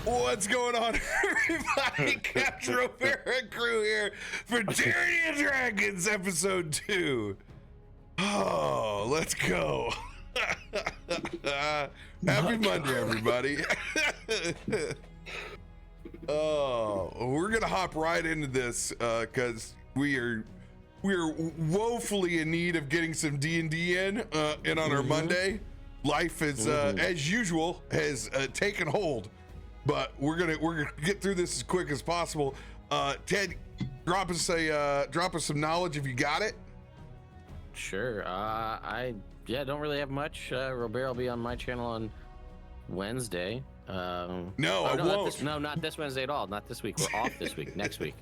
What's going on, everybody? CaptainRoBear and crew here for Tyranny and Dragons episode 2. Oh, let's go. Happy Monday, everybody. Oh, we're gonna hop right into this because we're woefully in need of getting some D&D in on our Monday. Life is as usual has taken hold, but we're gonna get through this as quick as possible. Ted, drop us some knowledge if you got it. Sure. I don't really have much. RoBear will be on my channel on Wednesday. I won't. Not this Wednesday at all. Not this week. We're off this week. Next week.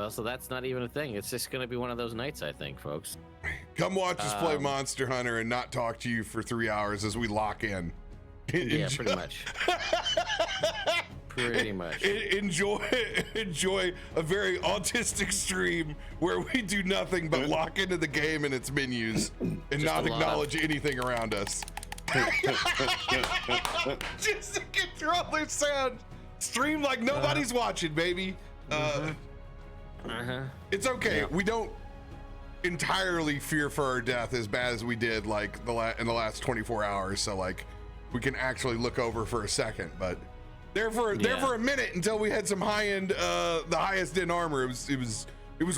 So that's not even a thing. It's just gonna be one of those nights, I think, folks. Come watch us play Monster Hunter and not talk to you for 3 hours as we lock in. Yeah, pretty much. Pretty much. Enjoy a very autistic stream where we do nothing but lock into the game and its menus and not acknowledge anything around us. Just a controller sound. Stream like nobody's watching, baby. It's okay. Yeah. We don't entirely fear for our death as bad as we did like in the last 24 hours. So like we can actually look over for a second, but there for a minute until we had some the highest end armor. It was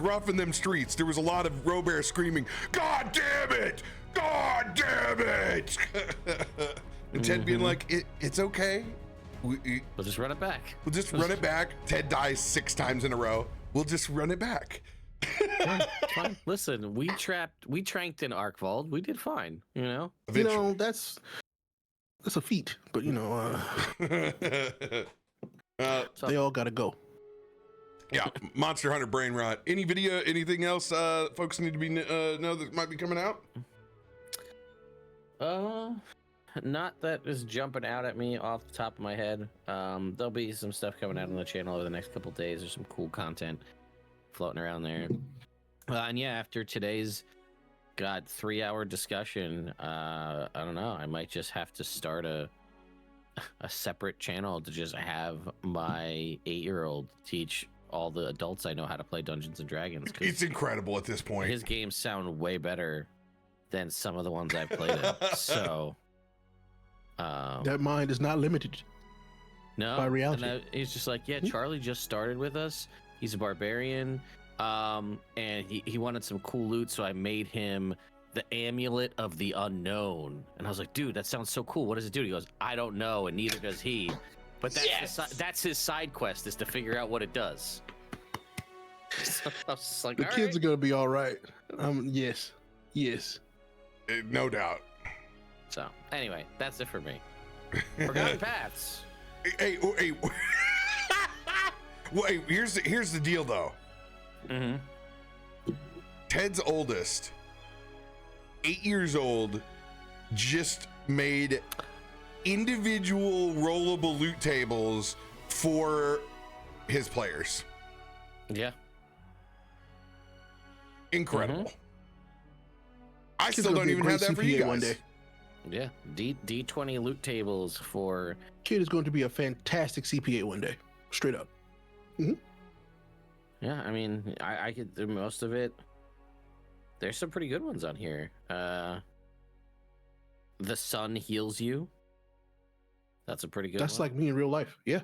rough in them streets. There was a lot of RoBear screaming, "God damn it! God damn it!" And Ted being like, "It's okay. We'll just run it back. We'll just run it back." Ted dies 6 times in a row. We'll just run it back. Fine. Listen, we tranked in Arkvald. We did fine, you know. Eventually. You know, that's a feat, but you know, they all gotta go. Yeah, Monster Hunter brain rot. Anything else folks need to be know that might be coming out? Not that is jumping out at me off the top of my head. There'll be some stuff coming out on the channel over the next couple days. There's some cool content floating around there. And yeah, after today's 3-hour discussion, I don't know, I might just have to start a separate channel to just have my 8-year-old teach all the adults I know how to play Dungeons and Dragons. It's incredible at this point. His games sound way better than some of the ones I've played in. So that mind is not limited. No, by reality. And he's just like, yeah, Charlie just started with us. He's a barbarian, and he wanted some cool loot, so I made him the Amulet of the Unknown. And I was like, dude, that sounds so cool. What does it do? He goes, I don't know, and neither does he. But that's his side quest, is to figure out what it does. So I was just like, the kids are gonna be all right. Yes. No doubt. So anyway, that's it for me. Forgotten Paths. Hey. Wait, here's the deal though. Ted's oldest, 8 years old, just made individual rollable loot tables for his players. Yeah. Incredible. I still don't even have that for you guys. One day. Yeah, D20 loot tables for... Kid is going to be a fantastic CPA one day. Straight up. Yeah, I mean, I could do most of it. There's some pretty good ones on here. The sun heals you. That's a pretty good one. That's like me in real life. Yeah.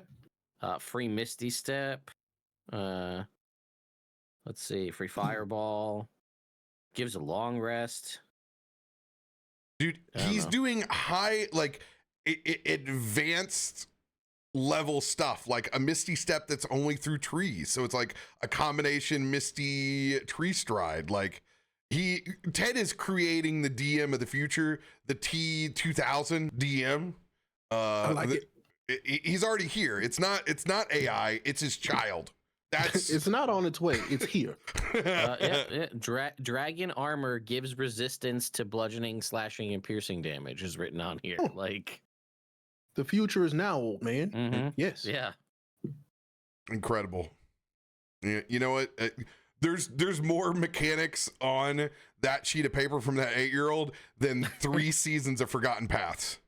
Free Misty Step. Let's see. Free Fireball. Gives a long rest. Dude, he's doing high, like, advanced level stuff, like a Misty Step that's only through trees. So it's like a combination Misty Tree Stride. Like, Ted is creating the DM of the future, the T2000 DM. I like it. He's already here. It's not AI. It's his child. It's not on its way. It's here. Dragon armor gives resistance to bludgeoning, slashing, and piercing damage is written on here. Like, the future is now, old man. Yes. Yeah. Incredible. Yeah. You know what? There's more mechanics on that sheet of paper from that 8-year-old than 3 seasons of Forgotten Paths.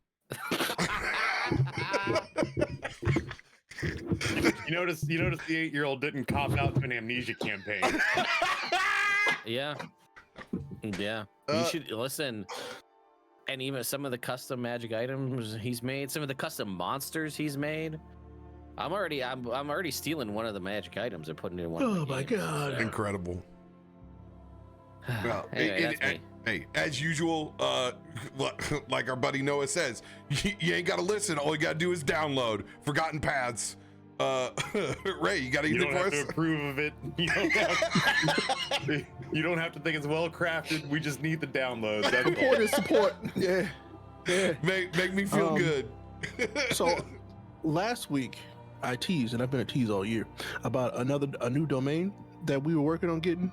notice the 8-year-old didn't cop out to an amnesia campaign. Yeah. Yeah. You should listen. And even some of the custom magic items he's made, some of the custom monsters he's made. I'm already stealing one of the magic items and putting it in one. Oh of my games, god! so. Incredible. Well, Anyway, that's me. hey, as usual, like our buddy Noah says, you ain't got to listen. All you got to do is download Forgotten Paths. Ray, you got anything for us? You don't have to approve of it. You don't have to think it's well crafted. We just need the download. Support is support. Yeah. Make me feel good. So last week I teased, and I've been a tease all year, about a new domain that we were working on getting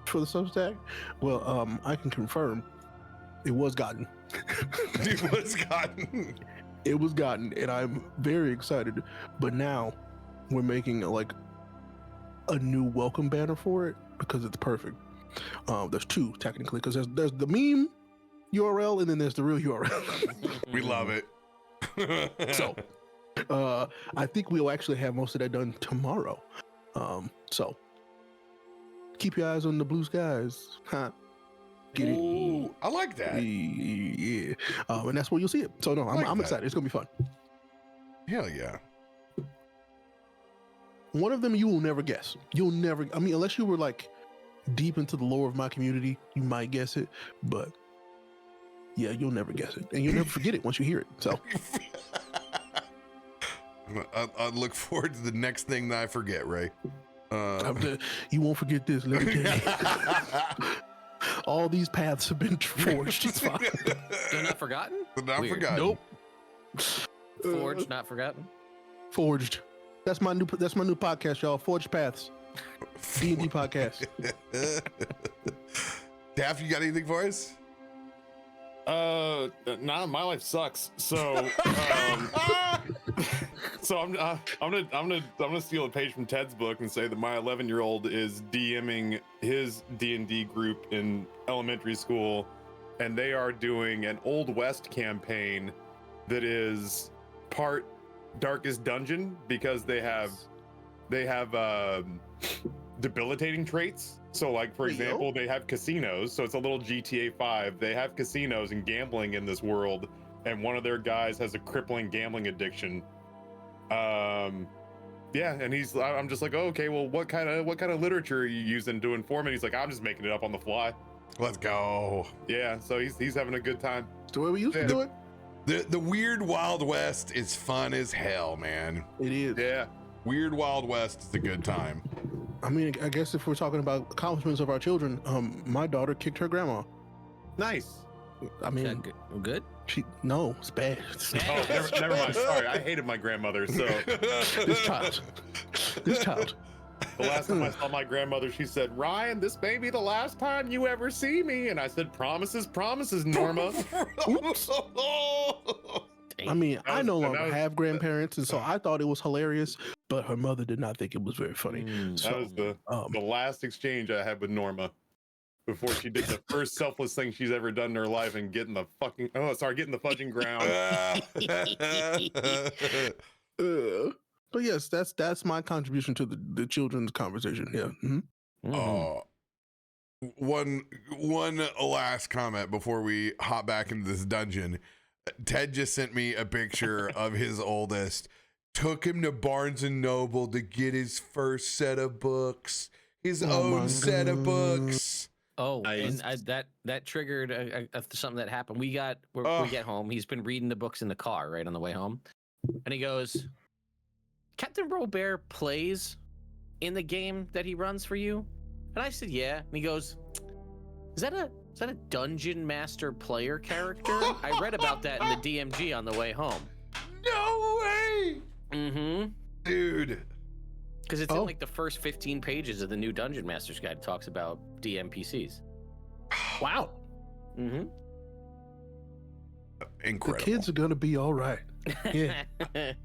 for the Substack. Well, I can confirm it was gotten. It was gotten, and I'm very excited. But now we're making a new welcome banner for it because it's perfect. There's two technically, because there's the meme URL and then there's the real URL. We love it. So I think we'll actually have most of that done tomorrow. So keep your eyes on the blue skies. Huh? Get it? Ooh, I like that. Yeah. And that's where you'll see it. So no, I'm excited. It's gonna be fun. Hell yeah. One of them you will never guess. I mean, unless you were like deep into the lore of my community, you might guess it. But yeah, you'll never guess it. And you'll never forget it once you hear it. So I look forward to the next thing that I forget, Ray. You won't forget this. Let me tell you. All these paths have been forged. It's fine. They're not forgotten? Not Weird. forgotten. Nope. Forged, not forgotten? Forged. That's my new podcast, y'all. Forged Paths. D&D podcast. Daff, you got anything for us? Nah, my life sucks. So, so I'm gonna steal a page from Ted's book and say that my 11-year-old is DMing his D&D group in elementary school, and they are doing an Old West campaign that is part Darkest Dungeon because they have debilitating traits. So like, for example, they have casinos. So it's a little GTA 5. They have casinos and gambling in this world. And one of their guys has a crippling gambling addiction. Yeah. And I'm just like, oh, okay, well, what kind of literature are you using to inform it? He's like, I'm just making it up on the fly. Let's go. Yeah. So he's having a good time. It's the way we used to do it. The weird Wild West is fun as hell, man. It is. Yeah. Weird Wild West is a good time. I mean, I guess if we're talking about accomplishments of our children, my daughter kicked her grandma. Nice. I mean, good? No, it's bad. Oh, never mind. Sorry, I hated my grandmother. So This child. The last time I saw my grandmother, she said, "Ryan, this may be the last time you ever see me." And I said, "Promises, Norma." Oops. I mean, I no longer have grandparents, and so I thought it was hilarious, but her mother did not think it was very funny. That was the last exchange I had with Norma before she did the first selfless thing she's ever done in her life and getting the fudging ground. But yes, that's my contribution to the children's conversation. Yeah. Mm-hmm. One last comment before we hop back into this dungeon. Ted just sent me a picture of his oldest. Took him to Barnes and Noble to get his first set of books, his own set of books. Oh, nice. And that triggered something that happened. We get home. He's been reading the books in the car right on the way home, and he goes, "CaptainRoBear plays in the game that he runs for you?" And I said, "Yeah." And he goes, Is that a dungeon master player character? I read about that in the DMG on the way home. No way! Mm-hmm. Dude. Because it's in like the first 15 pages of the new Dungeon Master's Guide. It talks about DMPCs. Wow. Mm-hmm. Incredible. The kids are going to be all right. Yeah.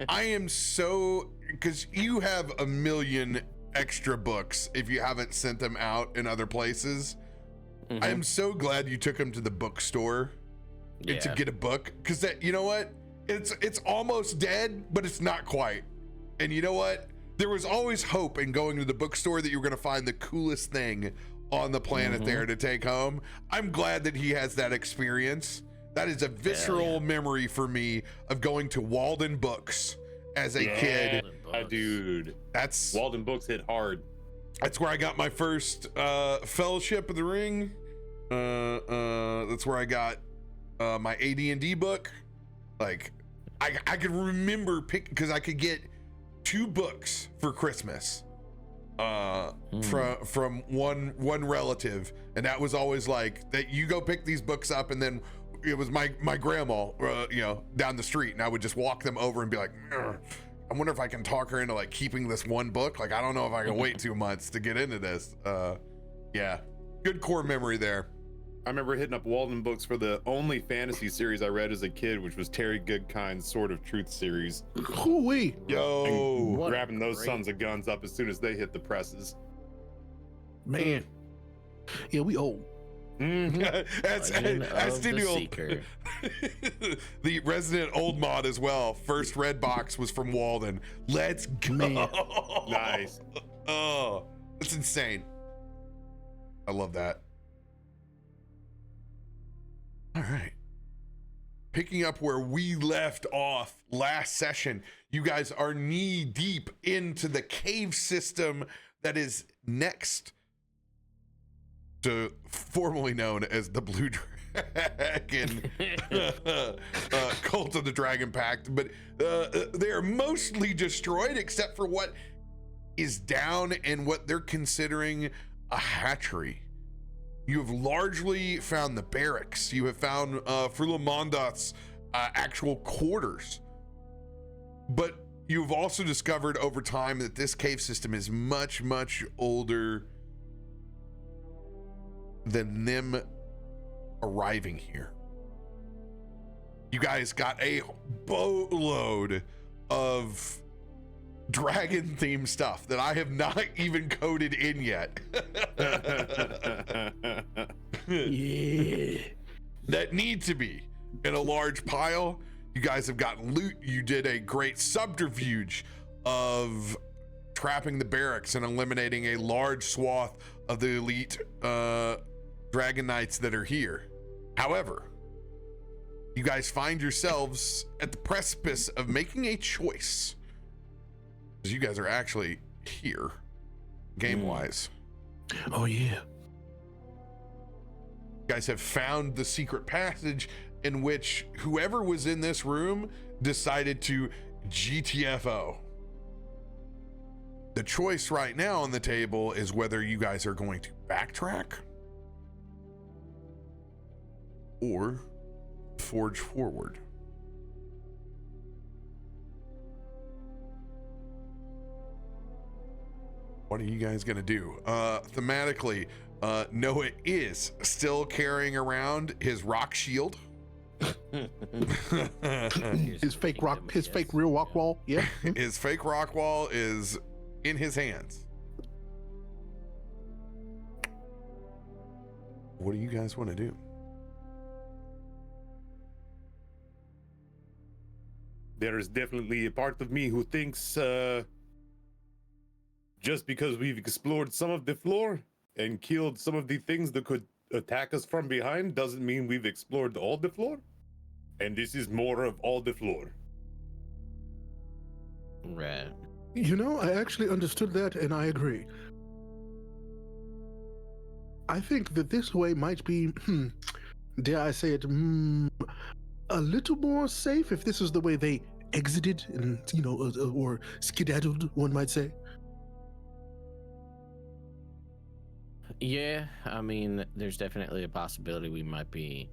I am so... Because you have a million extra books if you haven't sent them out in other places. Mm-hmm. I am so glad you took him to the bookstore to get a book, because that, you know what, it's almost dead, but it's not quite. And you know what, there was always hope in going to the bookstore that you were going to find the coolest thing on the planet there to take home. I'm glad that he has that experience. That is a visceral memory for me of going to Walden Books as a kid. Dude, That's Walden Books hit hard. That's where I got my first Fellowship of the Ring. That's where I got my AD&D book. Like, I could remember because I could get 2 books for Christmas from one relative, and that was always like that. You go pick these books up, and then it was my grandma, down the street, and I would just walk them over and be like, I wonder if I can talk her into like keeping this one book. Like, I don't know if I can wait 2 months to get into this. Yeah, good core memory there. I remember hitting up Walden Books for the only fantasy series I read as a kid, which was Terry Goodkind's Sword of Truth series. Hoo-wee. Yo, Grabbing those sons of guns up as soon as they hit the presses. Man. Yeah, we old. As did the resident old mod as well. First red box was from Walden. Let's go. Man. Nice. Oh, that's insane. I love that. All right. Picking up where we left off last session, you guys are knee deep into the cave system that is next to formerly known as the Blue Dragon Cult of the Dragon Pact, but they are mostly destroyed except for what is down in what they're considering a hatchery. You have largely found the barracks. You have found Frulamondat's actual quarters. But you've also discovered over time that this cave system is much, much older than them arriving here. You guys got a boatload of dragon themed stuff that I have not even coded in yet. Yeah. That need to be in a large pile. You guys have gotten loot. You did a great subterfuge of trapping the barracks and eliminating a large swath of the elite dragon knights that are here. However, you guys find yourselves at the precipice of making a choice. Because you guys are actually here, game-wise. Oh, yeah. You guys have found the secret passage in which whoever was in this room decided to GTFO. The choice right now on the table is whether you guys are going to backtrack or forge forward. What are you guys gonna do? Thematically, Noah is still carrying around his rock shield. his fake real rock wall. Yeah. His fake rock wall is in his hands. What do you guys want to do? There is definitely a part of me who thinks just because we've explored some of the floor and killed some of the things that could attack us from behind doesn't mean we've explored all the floor. And this is more of all the floor. Right. You know, I actually understood that, and I agree. I think that this way might be, dare I say it, a little more safe if this is the way they exited and, or skedaddled, one might say. Yeah, I mean, there's definitely a possibility we might be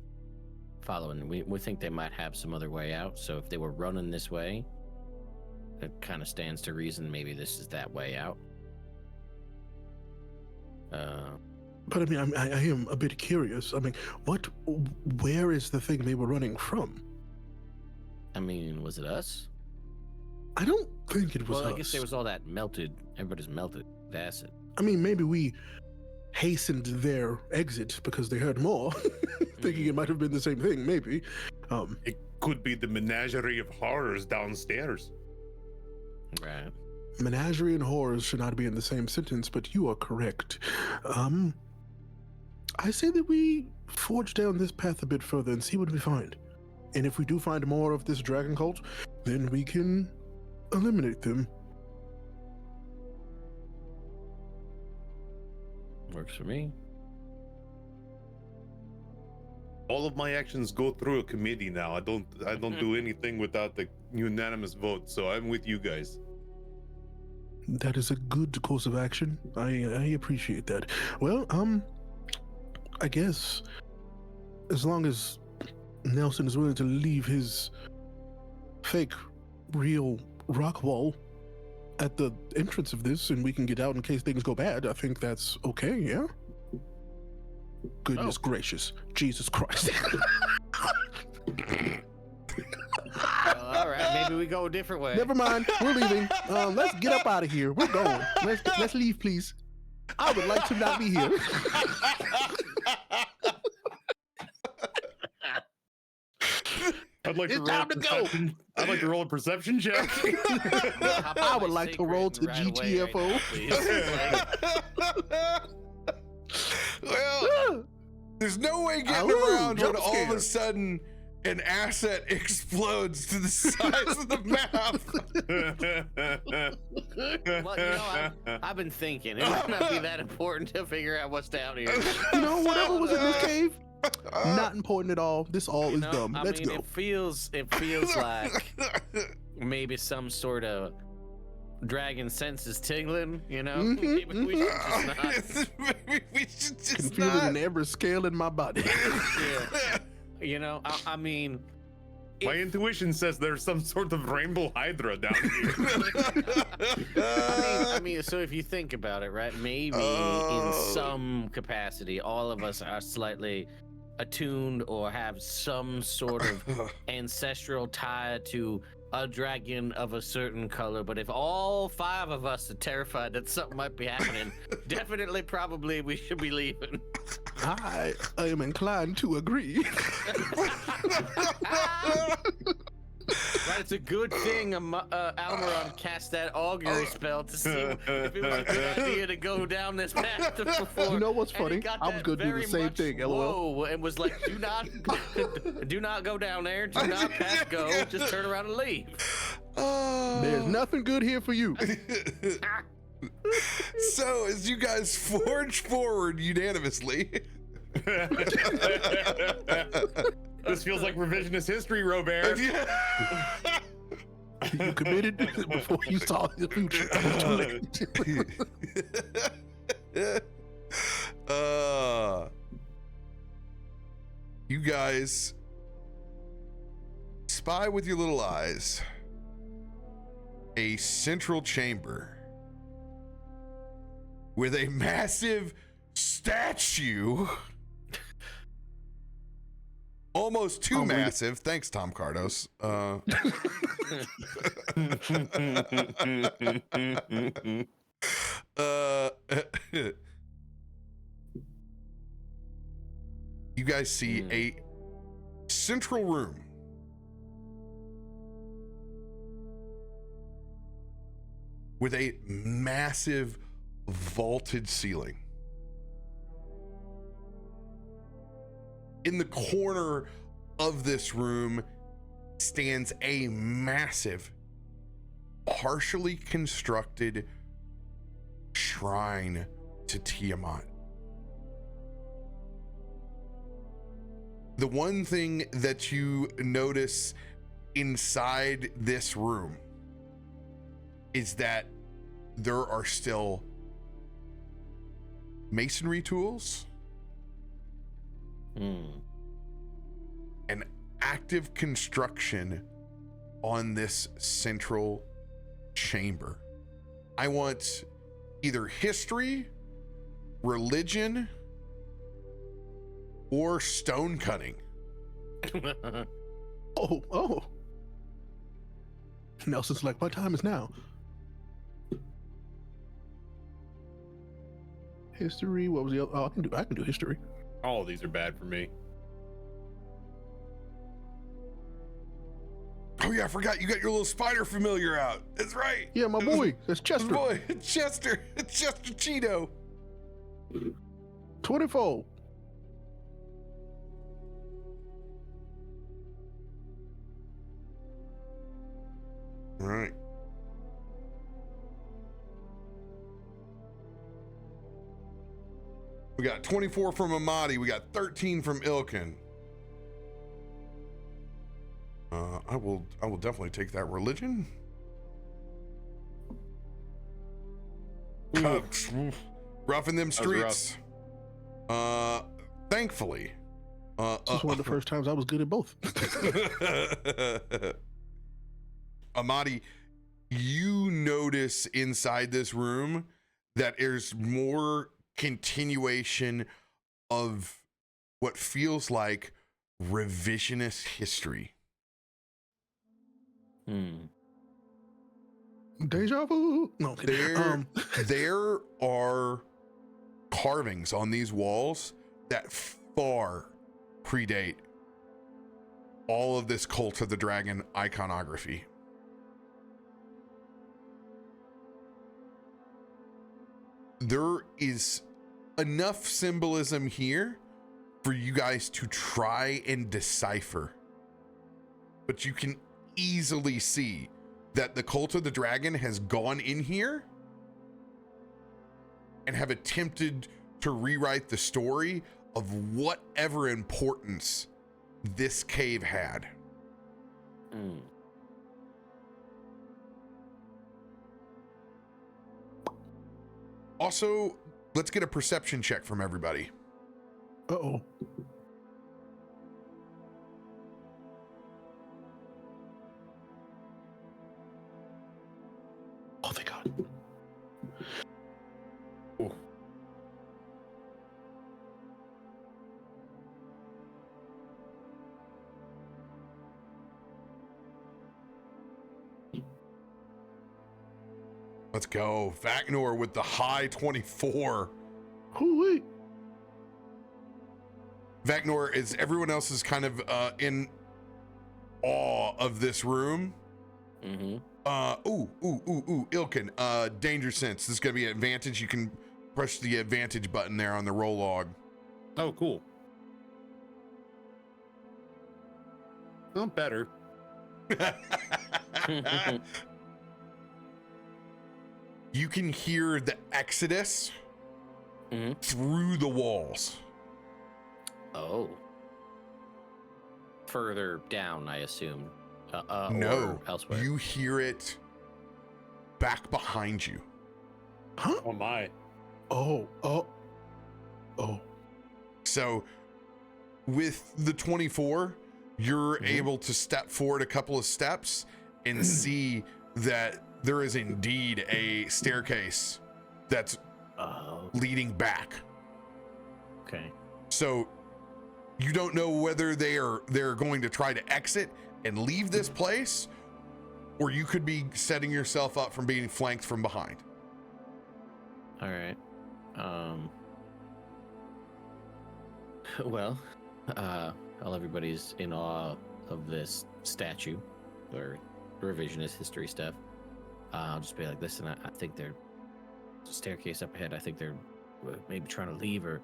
following. We think they might have some other way out. So if they were running this way, it kind of stands to reason maybe this is that way out. But I mean, I am a bit curious. I mean, where is the thing they were running from? I mean, was it us? I don't think it was us. Well, I guess there was all that everybody's melted acid. I mean, maybe we hastened their exit because they heard more, thinking it might have been the same thing, maybe. It could be the menagerie of horrors downstairs. Right. Menagerie and horrors should not be in the same sentence, but you are correct. I say that we forge down this path a bit further and see what we find. And if we do find more of this dragon cult, then we can eliminate them. Works for me. All of my actions go through a committee now. I don't do anything without the unanimous vote, so I'm with you guys. That is a good course of action. I appreciate that. Well, I guess as long as Nelson is willing to leave his fake, real rock wall at the entrance of this and we can get out in case things go bad, I think that's okay, yeah? Goodness gracious. Jesus Christ. All right, maybe we go a different way. Never mind, we're leaving. Let's get up out of here. We're going. Let's leave, please. I would like to not be here. I'd like It's to roll time to go. I'd like to roll a perception check. How about I would my like to secret roll to right away right GTFO. now, please? Well, there's no way getting Ooh, around when jump all of scare. a sudden an asset explodes to the size of the map. Well, you know, I've been thinking it might not be that important to figure out what's down here. You know, whatever was in this cave, not important at all. This all is dumb. I Let's mean, go. it feels like maybe some sort of dragon senses tingling. You know, maybe we should just not. Maybe we should just Can feel it not. in every scale in my body. Yeah. You know, I mean, My intuition says there's some sort of rainbow hydra down here. I mean, so if you think about it, right? Maybe in some capacity, all of us are slightly attuned or have some sort of ancestral tie to a dragon of a certain color. But if all 5 of us are terrified that something might be happening, definitely, probably, we should be leaving. I am inclined to agree. Right, it's a good thing Almuron cast that augury spell to see if it was a good idea to go down this path before. You know what's And it funny? got I was that gonna do the very same much thing, LOL. whoa, and was like, do not go down there. Do not pass go. Just turn around and leave. There's nothing good here for you. So as you guys forge forward unanimously, This feels like revisionist history, RoBear. You committed before you saw the future. You guys spy with your little eyes a central chamber with a massive statue, almost too massive. Thanks, Tom Cardos. You guys see a central room with a massive vaulted ceiling. In the corner of this room stands a massive, partially constructed shrine to Tiamat. The one thing that you notice inside this room is that there are still masonry tools and active construction on this central chamber. I want either history, religion, or stone cutting. Oh. Nelson's like, my time is now. History, what was the other? Oh, I can do history. All of these are bad for me. Oh yeah, I forgot you got your little spider familiar out. That's right. Yeah, my boy. That's Chester. Boy, Chester Cheeto. 24. All right. We got 24 from Amatti. We got 13 from Ilkun. I will definitely take that religion. Roughing them streets. Thankfully. This is one of the first times I was good at both. Amatti, you notice inside this room that there's more continuation of what feels like revisionist history. Deja vu. No, there are carvings on these walls that far predate all of this Cult of the Dragon iconography. There is enough symbolism here for you guys to try and decipher, but you can easily see that the Cult of the Dragon has gone in here and have attempted to rewrite the story of whatever importance this cave had. Also, let's get a perception check from everybody. Uh-oh. Oh, thank God. Oh. Let's go. Vaknor with the high 24. Hoo-wee. Vaknor, is everyone else is kind of in awe of this room. Ilkun, danger sense. This is gonna be an advantage. You can press the advantage button there on the roll log. Oh, cool. Well, better. You can hear the exodus through the walls. Oh. Further down, I assume. No, or elsewhere. you hear it back behind you. Huh? Oh my. Oh. So with the 24, you're able to step forward a couple of steps and see that there is indeed a staircase that's leading back. Okay. So you don't know whether they're going to try to exit and leave this place, or you could be setting yourself up from being flanked from behind. All right. Well, while everybody's in awe of this statue or revisionist history stuff, I'll just be like, listen, I think there's a staircase up ahead. I think they're maybe trying to leave or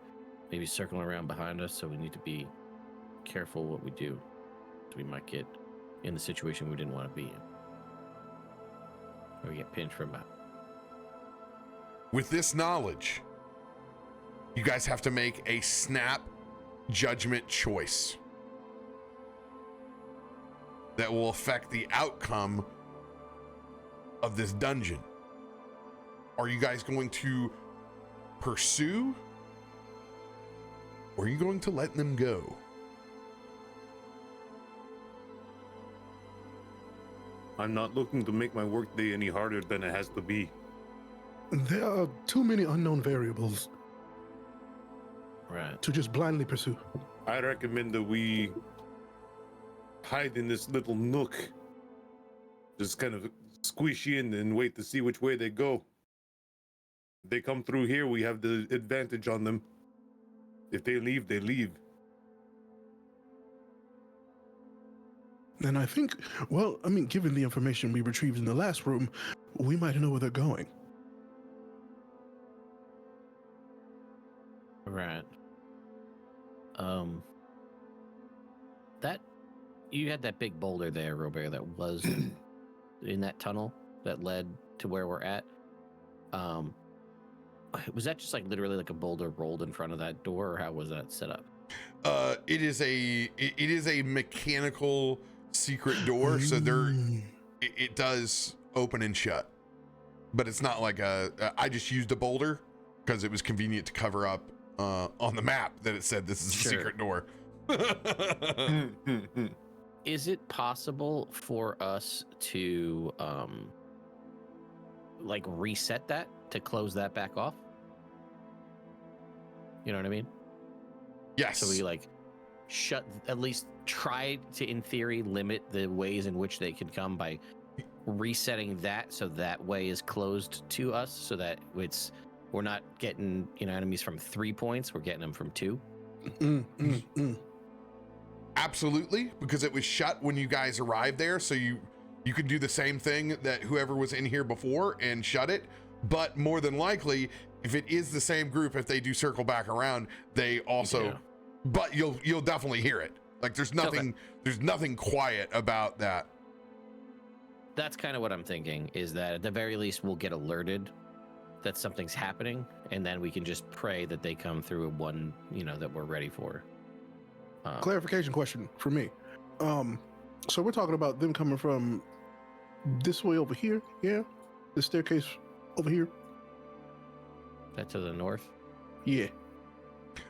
maybe circling around behind us, so we need to be careful what we do. We might get in the situation we didn't want to be in. Or we get pinched from behind. With this knowledge, you guys have to make a snap judgment choice that will affect the outcome of this dungeon. Are you guys going to pursue, or are you going to let them go? I'm not looking to make my workday any harder than it has to be. There are too many unknown variables Right. to just blindly pursue. I recommend that we hide in this little nook. Just kind of squish in and wait to see which way they go. If they come through here, we have the advantage on them. If they leave, they leave. And I think, well, I mean, given the information we retrieved in the last room, we might know where they're going. Right. That you had that big boulder there, RoBear, that was in that tunnel that led to where we're at. Was that just like literally like a boulder rolled in front of that door, or how was that set up? It is a mechanical secret door, so it does open and shut, but it's not like I just used a boulder because it was convenient to cover up on the map that it said this is a secret door. Is it possible for us to like reset that to close that back off? You know what I mean? Yes. So we like at least try to, in theory, limit the ways in which they can come by resetting that, so that way is closed to us, so that we're not getting enemies from 3 points, we're getting them from 2. Absolutely, because it was shut when you guys arrived there, so you could do the same thing that whoever was in here before and shut it. But more than likely, if it is the same group, if they do circle back around, they also. Yeah. But you'll definitely hear it. Like there's nothing quiet about that. That's kind of what I'm thinking, is that at the very least we'll get alerted that something's happening, and then we can just pray that they come through one, that we're ready for. Clarification question for me. So we're talking about them coming from this way over here, yeah? The staircase over here? That to the north? Yeah.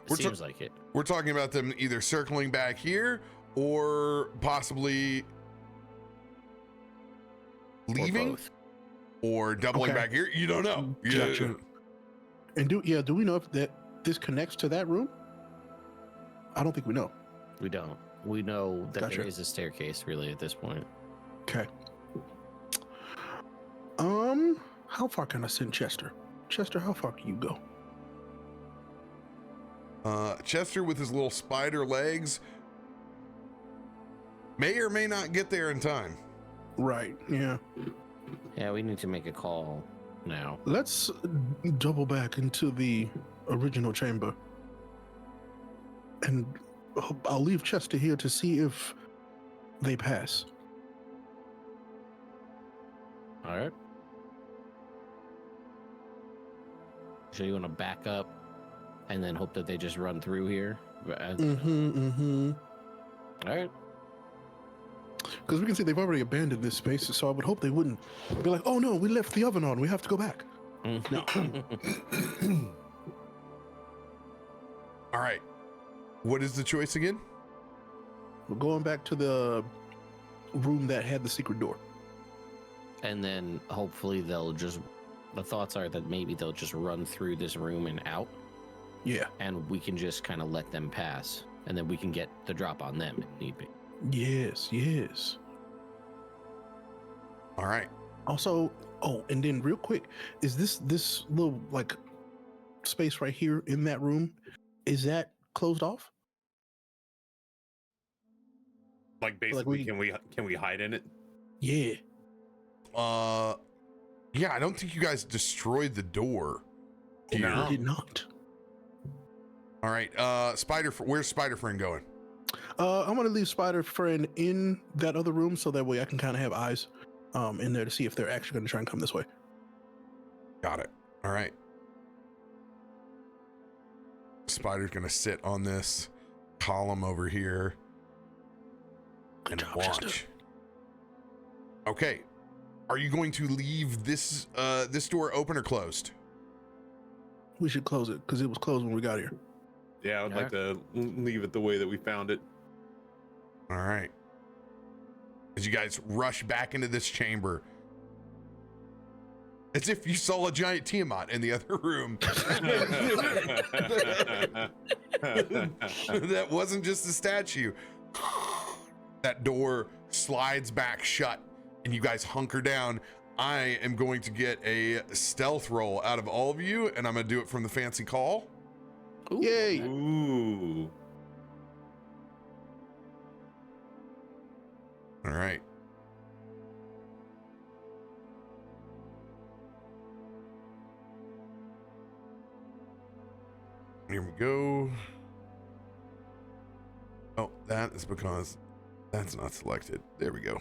Seems like it. We're talking about them either circling back here or possibly leaving or doubling back here. You don't know. Gotcha. And do we know if this connects to that room? I don't think we know. We don't. We know that there is a staircase really at this point. Okay. How far can I send Chester? Chester, how far can you go? Chester with his little spider legs may or may not get there in time. Right, yeah. Yeah, we need to make a call now. Let's double back into the original chamber. And I'll leave Chester here to see if they pass. All right. So you want to back up and then hope that they just run through here? All right. Because we can see they've already abandoned this space, so I would hope they wouldn't be like, oh no, we left the oven on, we have to go back. No. All right. What is the choice again? We're going back to the room that had the secret door. And then hopefully the thoughts are that maybe they'll just run through this room and out. Yeah. And we can just kind of let them pass. And then we can get the drop on them if need be. Yes. All right. Also, and then real quick, is this little like space right here in that room, is that closed off? Like basically, can we hide in it? Yeah. Yeah, I don't think you guys destroyed the door. No, we did not. All right. Where's Spider Friend going? I'm gonna leave Spider Friend in that other room so that way I can kind of have eyes in there to see if they're actually gonna try and come this way. Got it. All right. Spider's gonna sit on this column over here and watch. Chester. Okay. Are you going to leave this door open or closed? We should close it because it was closed when we got here. Yeah, I would like to leave it the way that we found it. All right. As you guys rush back into this chamber, as if you saw a giant Tiamat in the other room. That wasn't just a statue. That door slides back shut and you guys hunker down. I am going to get a stealth roll out of all of you, and I'm going to do it from the fancy call. Ooh. Yay! All right. Here we go. Oh, that is because that's not selected. There we go.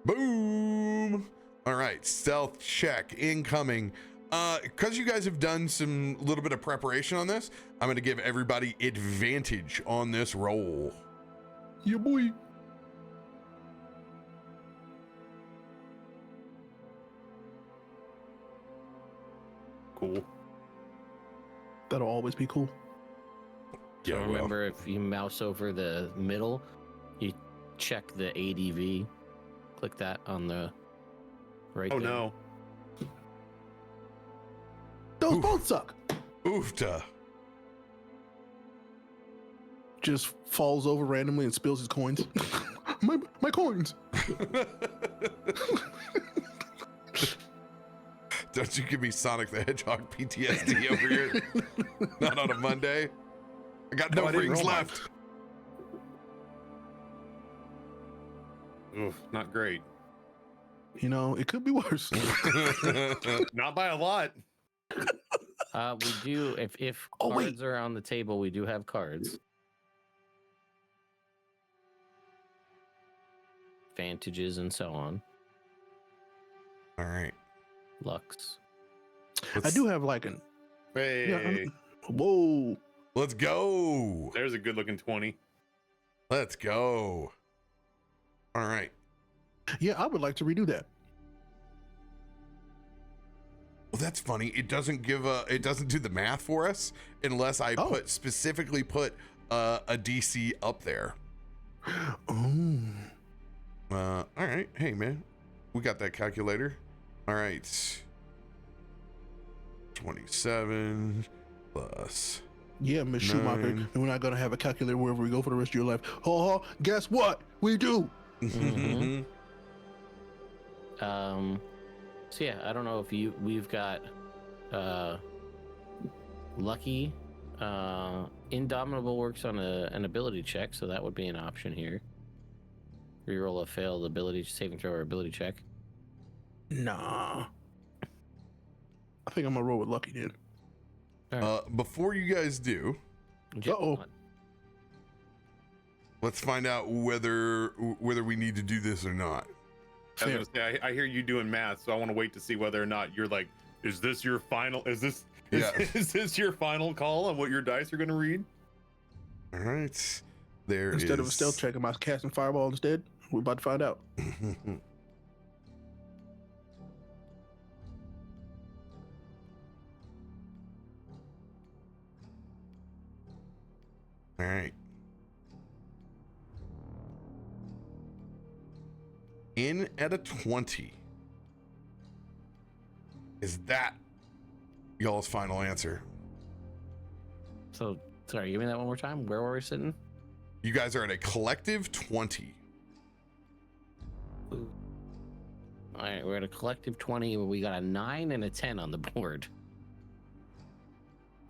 Boom. All right, stealth check incoming. Because you guys have done some little bit of preparation on this, I'm going to give everybody advantage on this roll. Yeah, boy. Cool. That'll always be cool. So remember, if you mouse over the middle, you check the ADV. Click that on the right. Oh there. no. Those Oof. both suck. Oofta. Just falls over randomly and spills his coins. my coins. Don't you give me Sonic the Hedgehog PTSD over here. Not on a Monday. I got no I didn't rings roll mine. left. Oof, not great. You know, it could be worse. Not by a lot. We do, if Oh, wait. cards are on the table, we do have cards. Advantages and so on. All right. Lux. I do have like an. Hey, Yeah, whoa. Let's go. there's a good looking 20. Let's go. All right. Yeah, I would like to redo that. Well, that's funny. It doesn't give it doesn't do the math for us unless I Oh. specifically put a DC up there. Oh. All right. Hey, man, we got that calculator. All right. 27 plus. Yeah, Miss Schumacher. 9. And we're not going to have a calculator wherever we go for the rest of your life. Oh, guess what? We do. Mhm. So yeah, I don't know if we've got Lucky. Indomitable works on an ability check, so that would be an option here. Reroll a failed ability saving throw or ability check. Nah. I think I'm going to roll with Lucky, dude. Before you guys do, Uh-oh. let's find out whether we need to do this or not. I was gonna say, I hear you doing math, so I want to wait to see whether or not you're like, is this your final? Is this your final call on what your dice are going to read? All right. There Instead of a is- stealth check, am I casting Fireball instead? We're about to find out. All right. In at a 20. Is that y'all's final answer? So sorry, give me that one more time. Where were we sitting? You guys are at a collective 20. All right, we're at a collective 20. We got a 9 and a 10 on the board.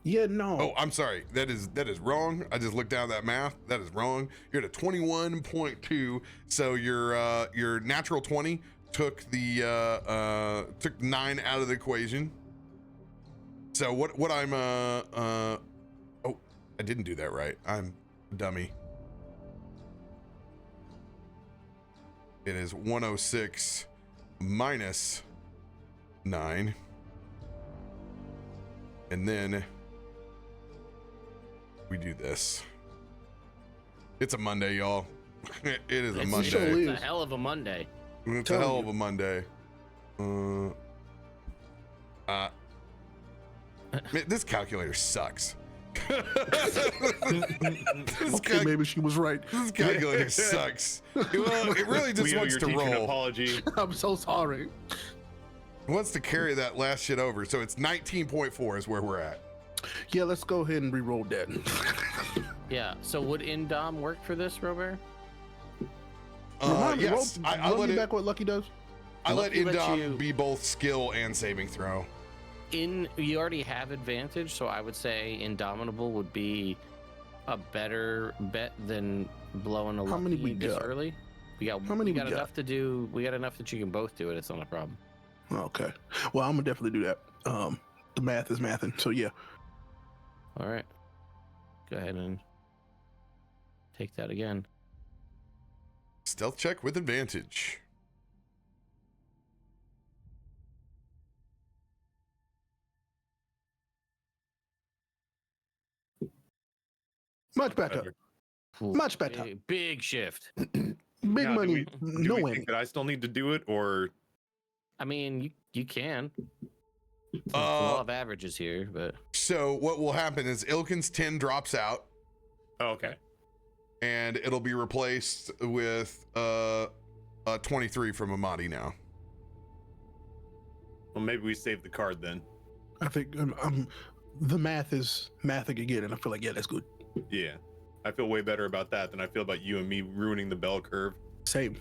Yeah, no. Oh, I'm sorry. That is wrong. I just looked down that math. That is wrong. You're at a 21.2. So your natural 20 took the took 9 out of the equation. So what I'm oh, I didn't do that right. I'm a dummy. It is 106 minus 9. And then we do this. It's a Monday, y'all. It is a It's Monday. a hell of a Monday. It's a Telling hell you. of a Monday. Man, this calculator sucks. Okay, maybe she was right. This calculator sucks. Well, it really just we owe wants your to teacher an roll. apology. I'm so sorry. It wants to carry that last shit over. So it's 19.4 is where we're at. Yeah, let's go ahead and re-roll that. Yeah. So would Indom work for this, RoBear? Remind me, Yes, I run let me it. back what Lucky does. I let Lucky lets Indom you- be both skill and saving throw. You already have advantage, so I would say Indomitable would be a better bet than blowing a How many Lucky we this got? early. We got How many we got we got? enough to do. We got enough that you can both do it. It's not a problem. Okay. Well, I'm gonna definitely do that. The math is mathing, so yeah. All right. Go ahead and take that again. Stealth check with advantage. Much better. Ooh, Much better. Big shift. Big Now, money. do No we whammy. think that I still need to do it, or I mean, you can. The law of averages here, but So what will happen is Ilkun's 10 drops out, okay? and it'll be replaced with a 23 from Amatti now. Well, maybe we save the card then. I think the math is mathing again, and I feel like, yeah, that's good. Yeah, I feel way better about that than I feel about you and me ruining the bell curve. Same.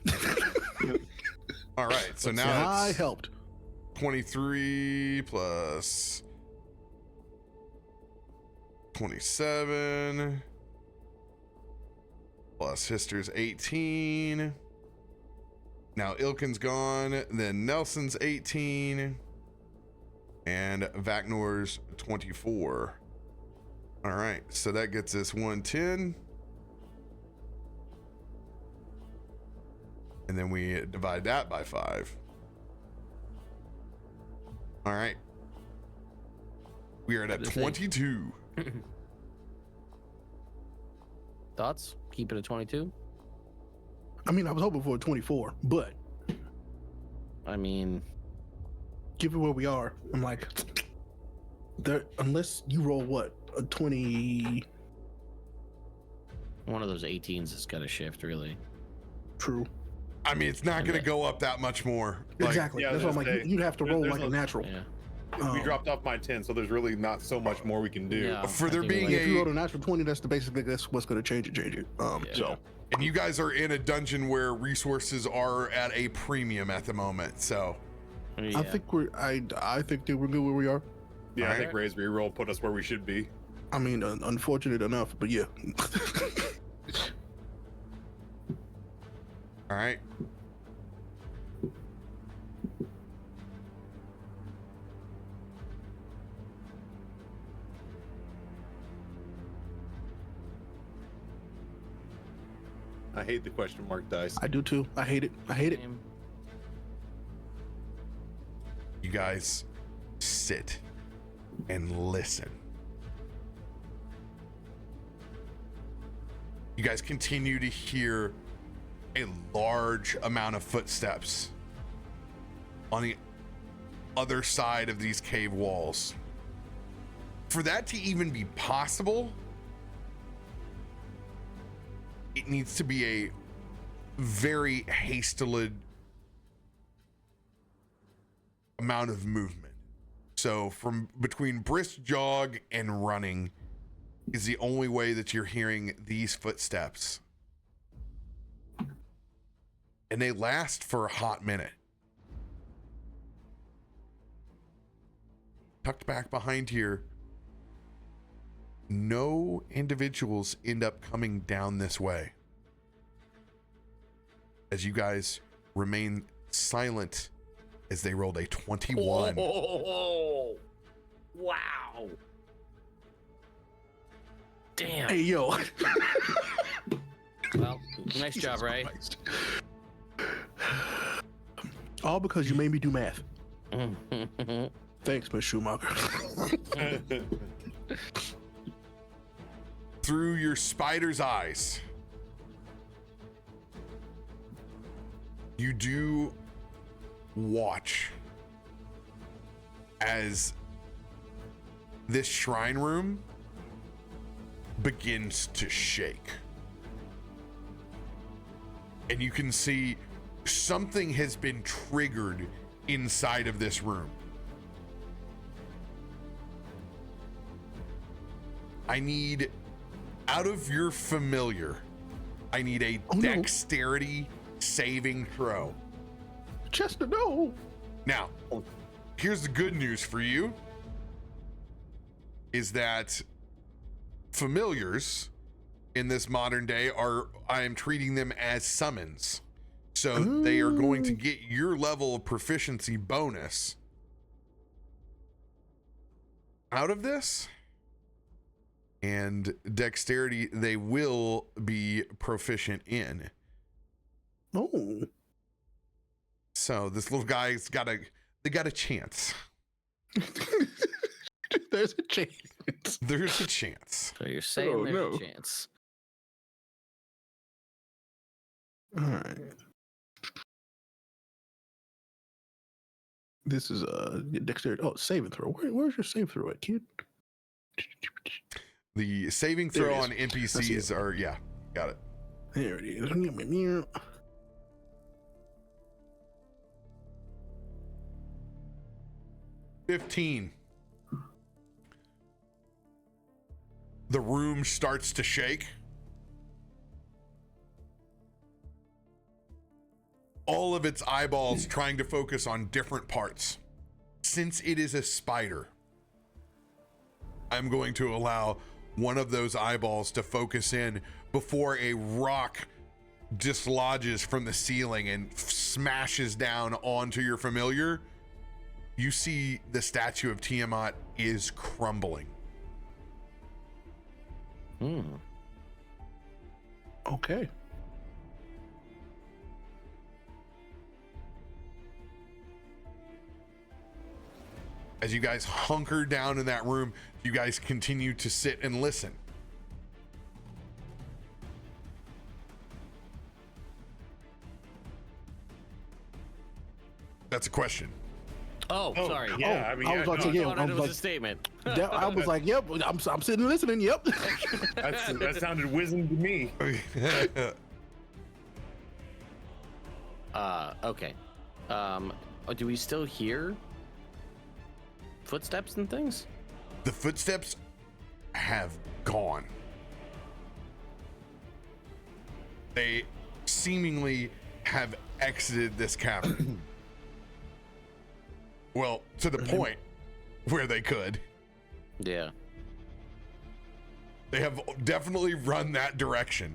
All right, so now I it's helped. 23 plus 27 plus Hister's 18. Now Ilkun's gone, then Nelson's 18, and Vaknor's 24. All right, so that gets us 110. And then we divide that by 5. All right. We are at 22. thoughts? Keep it at 22. I mean, I was hoping for a 24, but I mean, given where we are, I'm like, there. Unless you roll what, a 20? one of those 18s has got to shift, really. True. I mean, it's not going to go up that much more. Exactly. yeah, That's what I'm like. there's- You'd have to roll there's like a a- natural. Yeah. We dropped off my 10, so there's really not so much more we can do. Yeah. For I there think it being was- If you roll a, a natural 20, that's what's going to change it. Yeah. So and you guys are in a dungeon where resources are at a premium at the moment. So Yeah. I think I think that we're good where we are. Yeah, I Alright. think Ray's reroll put us where we should be. I mean, unfortunate enough, but yeah. all right. I hate the question mark dice. I do too. I hate it. Same. You guys sit and listen. You guys continue to hear a large amount of footsteps on the other side of these cave walls. For that to even be possible, it needs to be a very hastily amount of movement. So from between brisk jog and running is the only way that you're hearing these footsteps. And they last for a hot minute. Tucked back behind here, no individuals end up coming down this way. As you guys remain silent as they rolled a 21. Oh, wow. Damn. Hey yo. Well, nice job, Ray. All because you made me do math. Thanks, Miss Schumacher. Through your spider's eyes, you do watch as this shrine room begins to shake. And you can see something has been triggered inside of this room. I need, out of your familiar, I need a Oh, no. dexterity saving throw. Chester, no. Now, here's the good news for you, is that familiars in this modern day I am treating them as summons. So they are going to get your level of proficiency bonus out of this. And dexterity, they will be proficient in. Oh. So this little guy's got a chance. There's a chance. There's a chance. So you're saying Oh, there's no. a chance. All right. This is dexterity. Oh, saving throw. Where's your save throw at, kid? The saving There throw it is. on NPCs are, yeah, got it. There it is. 15. The room starts to shake. All of its eyeballs trying to focus on different parts. Since it is a spider, I'm going to allow one of those eyeballs to focus in before a rock dislodges from the ceiling and smashes down onto your familiar. You see the statue of Tiamat is crumbling. Okay. As you guys hunker down in that room, you guys continue to sit and listen. That's a question. Oh, sorry. Yeah, Oh, I mean, I was about to say, I yeah, thought I it was was like, a statement. I was like, yep, I'm sitting listening, yep. that sounded wisdom to me. Okay. Do we still hear footsteps and things? The footsteps have gone. They seemingly have exited this cavern. Well, to the point where they could. Yeah. They have definitely run that direction.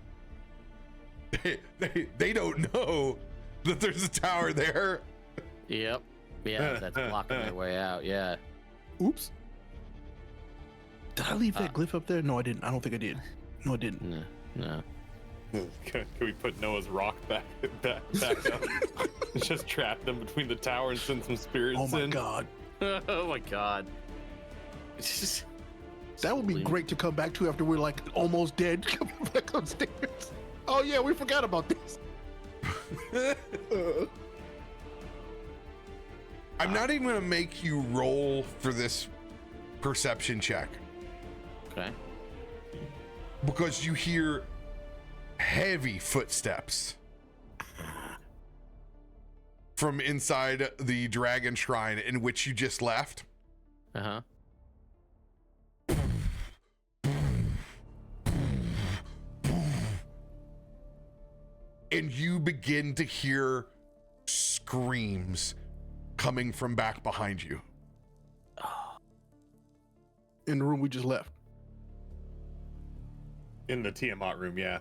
They don't know that there's a tower there. Yep. Yeah, that's blocking their way out. Yeah. Oops. Did I leave that glyph up there? No, I didn't. I don't think I did. No, I didn't. No. Can we put Noah's rock back up? Just trap them between the tower and send some spirits Oh my in. god. Oh my god. It's just That would be great to come back to after we're like almost dead. Coming back upstairs. Oh yeah, we forgot about this. I'm not even going to make you roll for this perception check Okay. because you hear heavy footsteps from inside the dragon shrine in which you just left. Uh-huh. And you begin to hear screams coming from back behind you. In the room we just left. In the Tiamat room, yeah.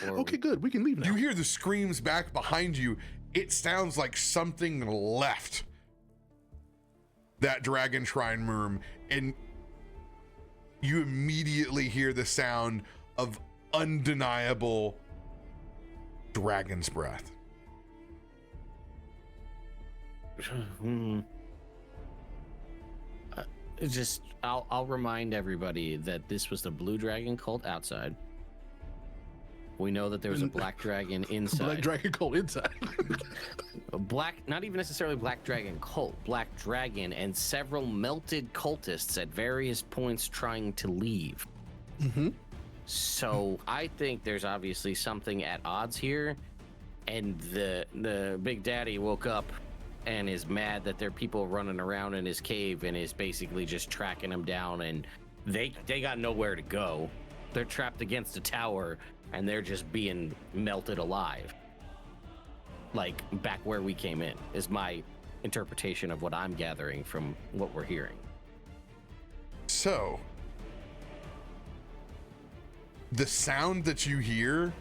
Okay, good. We can leave now. You hear the screams back behind you. It sounds like something left that dragon shrine room, and you immediately hear the sound of undeniable dragon's breath. I'll remind everybody that this was the blue dragon cult outside. We know that there was a black dragon inside. Black dragon cult inside. A black, not even necessarily black dragon cult, black dragon and several melted cultists at various points trying to leave. Mm-hmm. So I think there's obviously something at odds here, and the Big Daddy woke up and is mad that there are people running around in his cave and is basically just tracking them down, and they got nowhere to go. They're trapped against a tower and they're just being melted alive. Like back where we came in is my interpretation of what I'm gathering from what we're hearing. So, the sound that you hear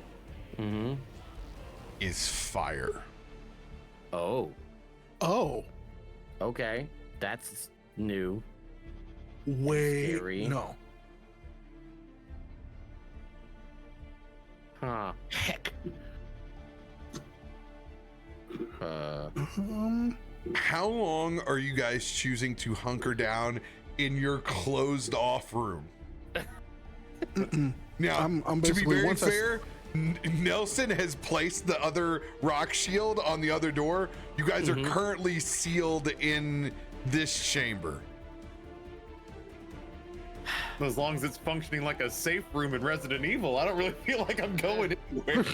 is fire. Oh, Oh, okay. That's new. wait, Scary. no. Huh. Heck. Uh, How long are you guys choosing to hunker down in your closed off room? Now, I'm to be basically very once fair, Nelson has placed the other rock shield on the other door. You guys are currently sealed in this chamber. As long as it's functioning like a safe room in Resident Evil, I don't really feel like I'm going anywhere.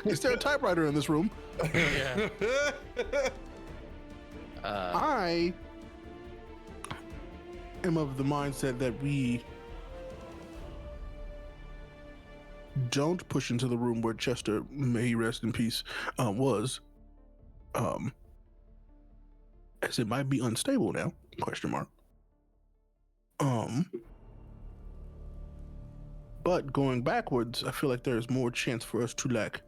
Is there a typewriter in this room? yeah. I am of the mindset that we don't push into the room where Chester, may he rest in peace, was. As it might be unstable now, question mark. But going backwards, I feel like there's more chance for us to like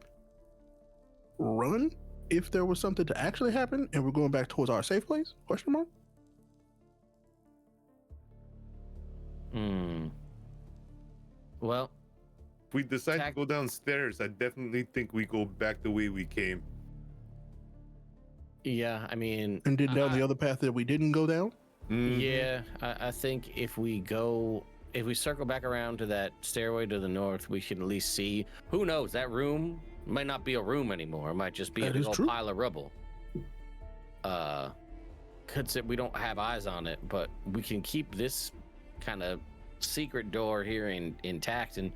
run if there was something to actually happen and we're going back towards our safe place, question mark. Well, If we decide to go downstairs, I definitely think we go back the way we came. yeah, I mean, And did down the other path that we didn't go down. yeah, I think if we circle back around to that stairway to the north, we can at least see. Who knows? That room might not be a room anymore. It might just be a big old pile of rubble. Because we don't have eyes on it, but we can keep this kind of secret door here intact and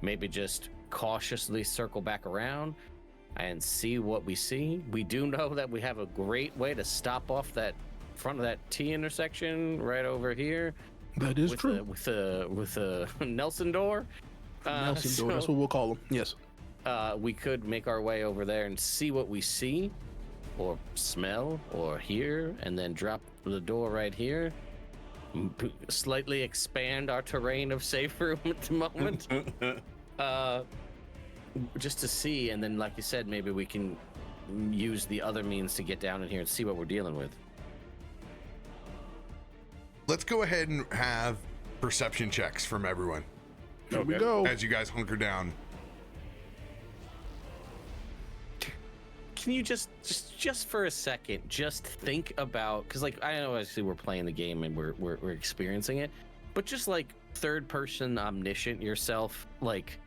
maybe just cautiously circle back around and see what we see. We do know that we have a great way to stop off that front of that T intersection right over here. That is true. With a Nelson door. Nelson door, that's what we'll call them. Yes. We could make our way over there and see what we see, or smell, or hear, and then drop the door right here. Slightly expand our terrain of safe room at the moment. Just to see, and then, like you said, maybe we can use the other means to get down in here and see what we're dealing with. Let's go ahead and have perception checks from everyone Here we go. as you guys hunker down. Can you just for a second, just think about, because like I know obviously we're playing the game and we're experiencing it, but just like third person omniscient yourself, like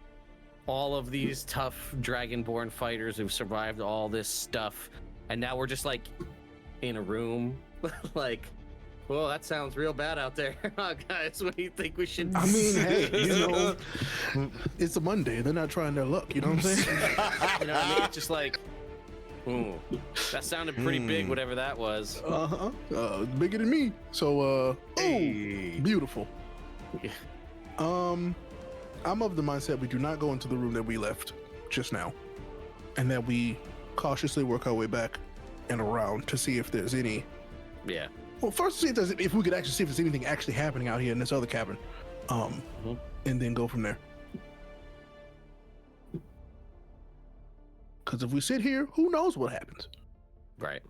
all of these tough Dragonborn fighters who've survived all this stuff, and now we're just like in a room, like, well, that sounds real bad out there. Guys, what do you think we should? I mean, hey, you know, it's a Monday. They're not trying their luck. You know what I'm saying? You know what I mean? It's just like, ooh, that sounded pretty big, whatever that was. Bigger than me. So, Hey. beautiful. Yeah. I'm of the mindset we do not go into the room that we left just now, and that we cautiously work our way back and around to see if there's any. Yeah. Well, first see if we could actually see if there's anything actually happening out here in this other cabin, and then go from there. Because if we sit here, who knows what happens? Right.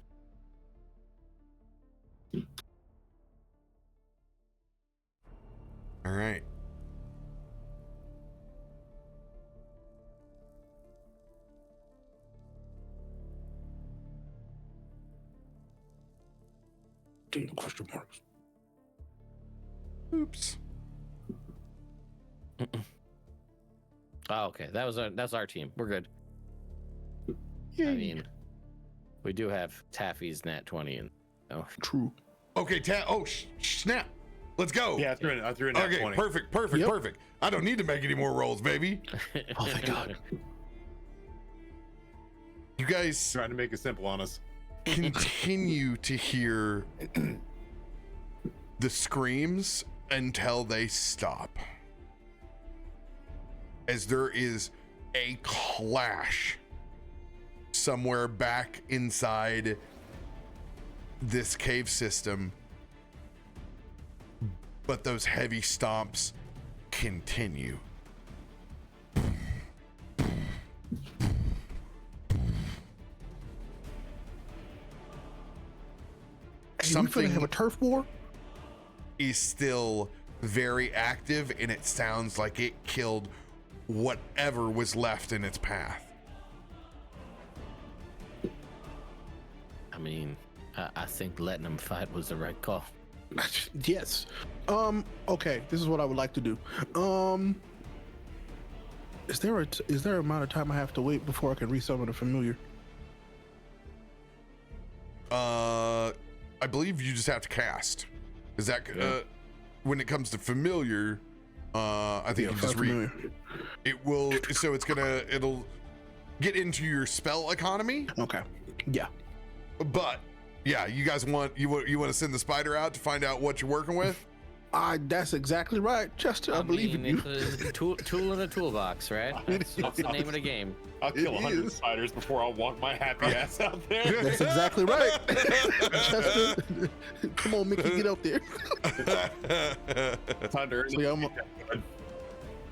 All right. Question marks. Oops. Oh, okay. That's our team. We're good. Yeah. I mean, we do have Taffy's nat 20 and True. Okay, snap. Let's go. Yeah, I threw a nat Okay, 20. perfect. Yep. I don't need to make any more rolls, baby. Oh, thank God. You guys Trying to make it simple on us. continue to hear the screams until they stop. As there is a clash somewhere back inside this cave system, but those heavy stomps continue. Hey, we finna have a turf war? is still very active, and it sounds like it killed whatever was left in its path. I mean, I think letting them fight was the right call. Yes. Okay, this is what I would like to do. Is there an amount of time I have to wait before I can resummon a familiar? I believe you just have to cast. Is that when it comes to familiar? I think you just read. It will. So it'll get into your spell economy. Okay. Yeah. But yeah, you guys want to send the spider out to find out what you're working with? That's exactly right, Chester. I believe in you. It's a tool in a toolbox, right? That's the name of the game. I'll kill 100 spiders before I'll walk my happy ass out there. That's exactly right. Chester, come on, Mickey, get out there. Time to earn So, yeah, I'm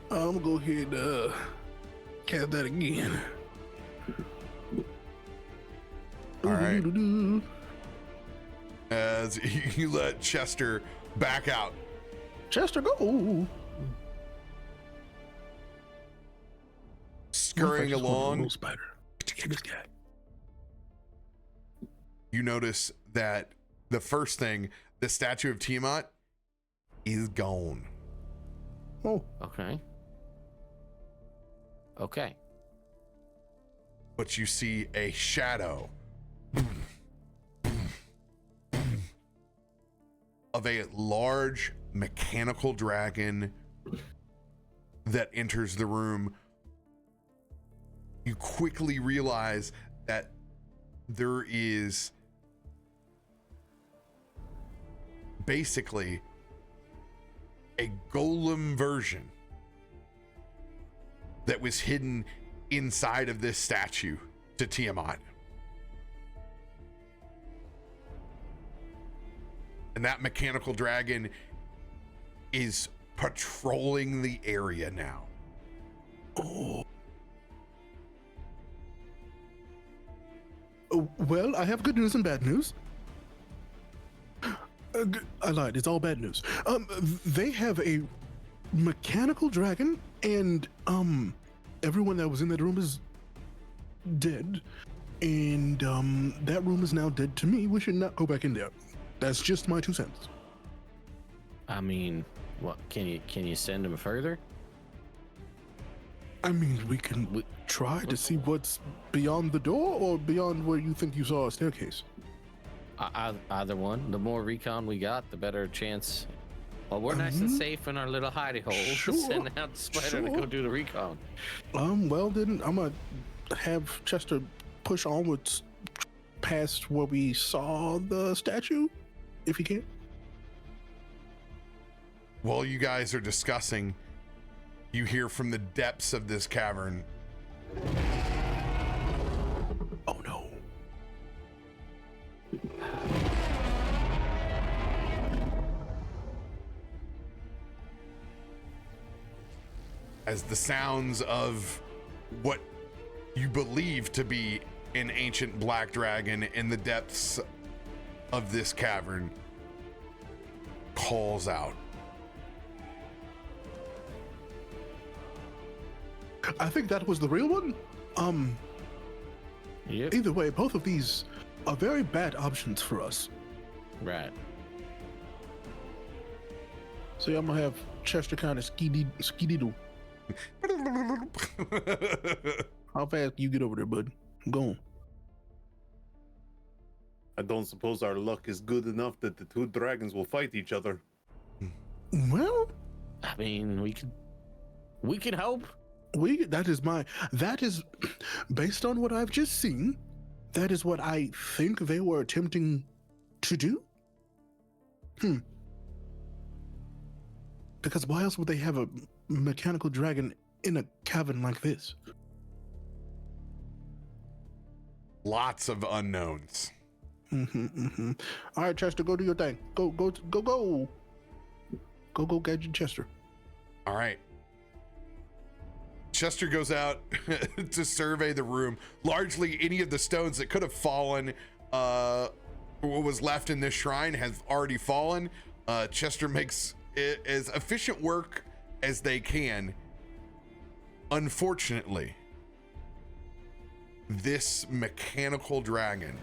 gonna go ahead and cast that again. All right. As you let Chester back out. Chester, go. Scurrying along, spider. This guy. You notice that the first thing, the statue of Tiamat, is gone. Oh, Okay. But you see a shadow of a large mechanical dragon that enters the room. You quickly realize that there is basically a golem version that was hidden inside of this statue to Tiamat. And that mechanical dragon is patrolling the area now. Oh. Well, I have good news and bad news. I lied. It's all bad news. They have a mechanical dragon, and everyone that was in that room is dead, and that room is now dead to me. We should not go back in there. That's just my 2 cents. I mean, what can you send him further? I mean, we can try to see what's beyond the door or beyond where you think you saw a staircase. Either one. The more recon we got, the better chance. Well, we're nice and safe in our little hidey hole. Sure, Send out the spider to go do the recon. Well then, I'm gonna have Chester push onwards past where we saw the statue, if he can. While you guys are discussing, you hear from the depths of this cavern. Oh no. As the sounds of what you believe to be an ancient black dragon in the depths of this cavern calls out. I think that was the real one. Yep. Either way, both of these are very bad options for us. Right. So I'm gonna have Chester kind of ski-dee-doo. How fast can you get over there, bud? I'm going. I don't suppose our luck is good enough that the two dragons will fight each other. Well, I mean, we can hope. that is based on what I've just seen, that is what I think they were attempting to do. Because why else would they have a mechanical dragon in a cavern like this? Lots of unknowns. All right, Chester, go do your thing. Go, Gadget Chester. All right. Chester goes out to survey the room. Largely, any of the stones that could have fallen what was left in this shrine has already fallen. Chester makes it as efficient work as they can. Unfortunately, this mechanical dragon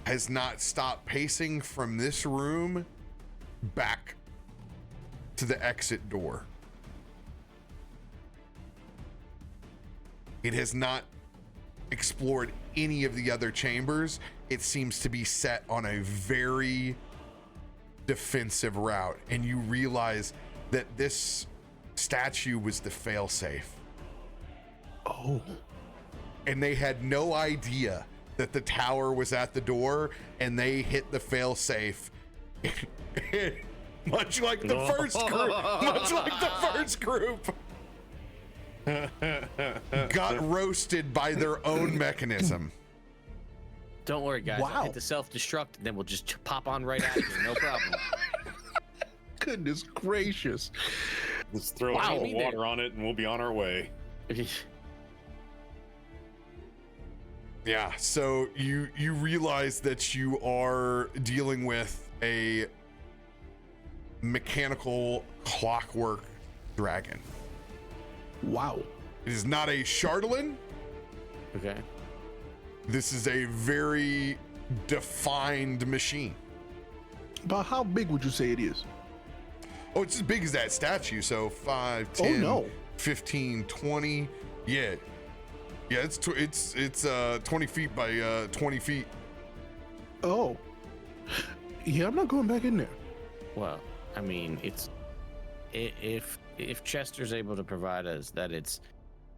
has not stopped pacing from this room back to the exit door. It has not explored any of the other chambers. It seems to be set on a very defensive route, and you realize that this statue was the failsafe. Oh. And they had no idea that the tower was at the door, and they hit the failsafe. Much like the first group. Much like the first group. Got roasted by their own mechanism. Don't worry, guys. Wow. I'll hit the self-destruct, and then we'll just pop on right out of here. No problem. Goodness gracious. Just throw a little water on it and we'll be on our way. Yeah, so you realize that you are dealing with a mechanical clockwork dragon. Wow. It is not a Chardalyn. Okay. This is a very defined machine. About how big would you say it is? Oh, it's as big as that statue. So 5, 10, Oh, no. 15, 20. Yeah. Yeah, it's 20 feet by 20 feet. Oh. Yeah, I'm not going back in there. Well, I mean, it's if Chester's able to provide us that it's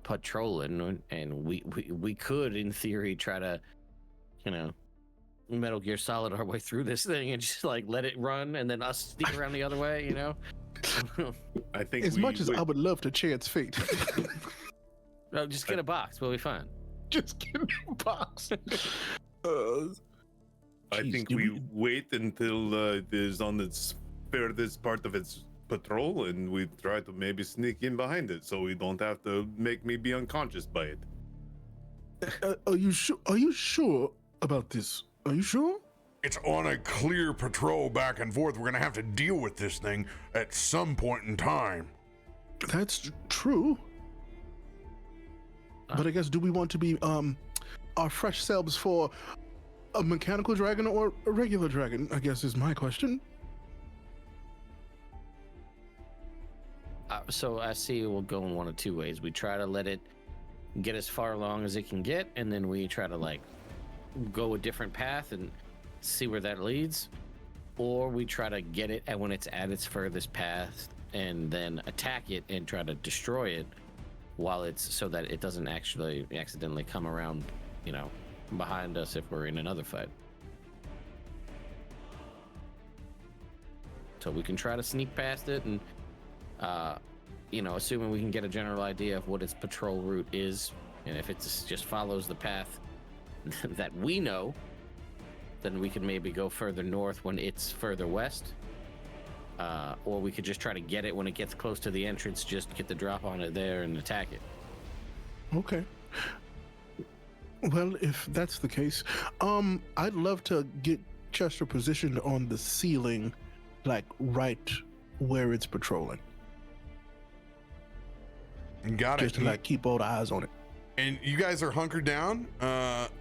patrolling, and we could, in theory, try to, Metal Gear Solid our way through this thing and just like let it run, and then us sneak around the other way, I think As much as I would love to chance fate. No, just get a box. We'll be fine. Just give me a box. I think we wait until it is on its furthest part of its patrol, and we try to maybe sneak in behind it, so we don't have to make me be unconscious by it. Are you sure? Are you sure about this? Are you sure? It's on a clear patrol back and forth. We're gonna have to deal with this thing at some point in time. That's true. But I guess, do we want to be our fresh selves for a mechanical dragon or a regular dragon? I guess is my question. So I see we'll go in one of two ways. We try to let it get as far along as it can get, and then we try to go a different path and see where that leads, or we try to get it when it's at its furthest path and then attack it and try to destroy it while it's, so that it doesn't actually accidentally come around, behind us if we're in another fight. So we can try to sneak past it and, assuming we can get a general idea of what its patrol route is, and if it just follows the path that we know, then we can maybe go further north when it's further west. Or we could just try to get it when it gets close to the entrance, just get the drop on it there and attack it. Okay. Well, if that's the case, I'd love to get Chester positioned on the ceiling, right where it's patrolling. Got it. Just to keep all the eyes on it. And you guys are hunkered down.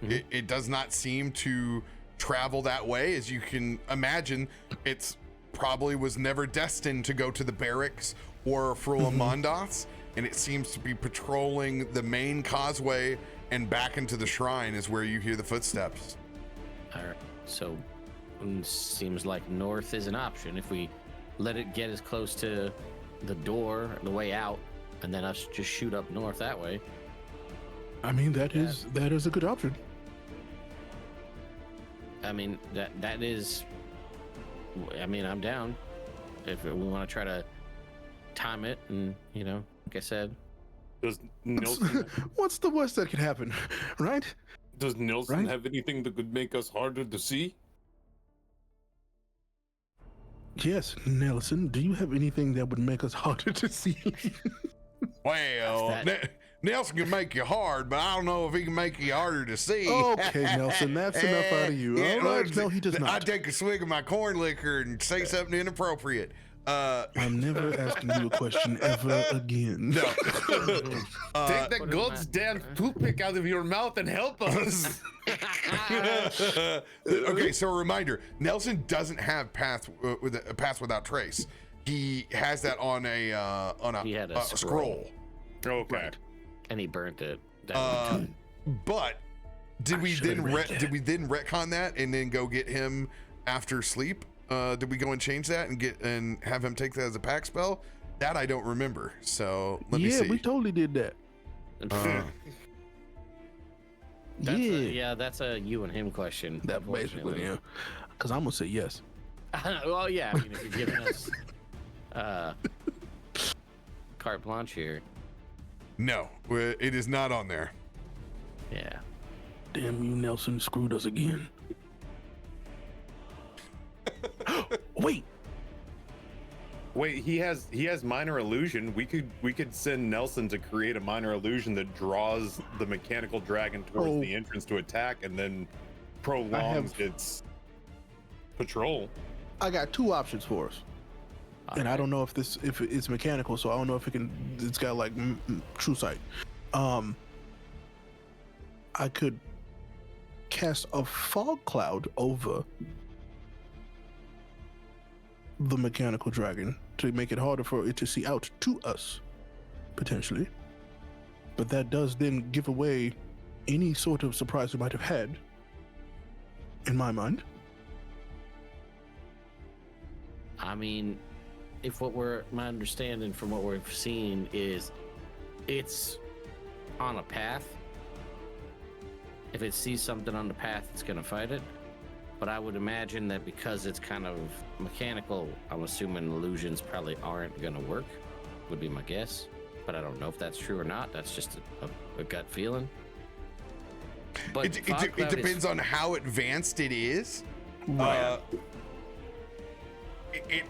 It does not seem to travel that way. As you can imagine, it's probably was never destined to go to the barracks or Frula Mondoths, and it seems to be patrolling the main causeway and back into the shrine is where you hear the footsteps. All right. So seems like north is an option. If we let it get as close to the door, the way out, and then us just shoot up north that way. I mean, that is a good option. I mean, that is. I mean, I'm down. If we want to try to time it, and like I said, Does Nilsson What's the worst that could happen, right? Nilsson have anything that could make us harder to see? Yes, Nelson. Do you have anything that would make us harder to see? Well, Nelson can make you hard, but I don't know if he can make you harder to see. Okay, Nelson, that's enough out of you. Yeah, All right, no, he does not. I take a swig of my corn liquor and say something inappropriate. I'm never asking you a question ever again. No. Take that goddamn toothpick out of your mouth and help us. Okay, so a reminder: Nelson doesn't have path without trace. He has that on He had a scroll. Okay. And he burnt it. Down. But did we then retcon that and then go get him after sleep? Did we go and change that and have him take that as a pack spell? That I don't remember. So let me see. Yeah, we totally did that. That's a you and him question. That basically, yeah. Because I'm gonna say yes. Well, yeah. I mean, if you're giving us carte blanche here. No, it is not on there. Yeah. Damn you, Nelson, screwed us again. Wait, he has minor illusion. We could send Nelson to create a minor illusion that draws the mechanical dragon towards the entrance to attack and then prolongs its patrol. I got two options for us. And I don't know if it's mechanical, so I don't know if it's got like true sight. I could cast a fog cloud over the mechanical dragon to make it harder for it to see out to us, potentially. But that does then give away any sort of surprise we might have had, in my mind. I mean, if my understanding from what we've seen is it's on a path. If it sees something on the path, it's going to fight it. But I would imagine that because it's kind of mechanical, I'm assuming illusions probably aren't going to work, would be my guess. But I don't know if that's true or not. That's just a gut feeling. But it depends on how advanced it is. Right. It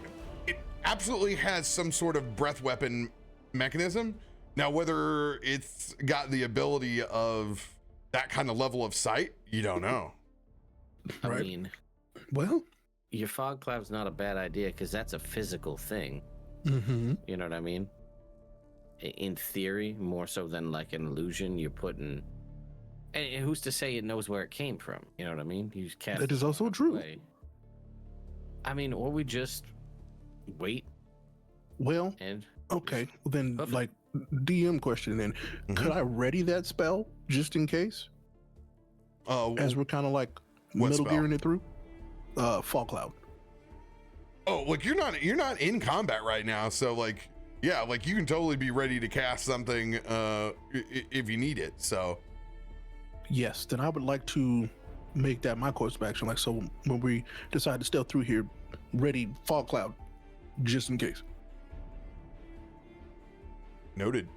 absolutely has some sort of breath weapon mechanism. Now, whether it's got the ability of that kind of level of sight, you don't know. I mean, well, your fog cloud's not a bad idea because that's a physical thing. Mm-hmm. You know what I mean? In theory, more so than like an illusion, you're putting. And who's to say it knows where it came from? You know what I mean? You just cast. That is also true. Away. I mean, or we just wait. Well, and okay. Well, then, Perfect. like, DM question then. Mm-hmm. Could I ready that spell just in case? As we're kind of like middle gearing it through? Fog cloud. Oh, like you're not in combat right now, so like, yeah, like you can totally be ready to cast something if you need it. So Yes, then I would like to make that my course of action. Like, so when we decide to stealth through here, ready fog cloud, just in case. noted.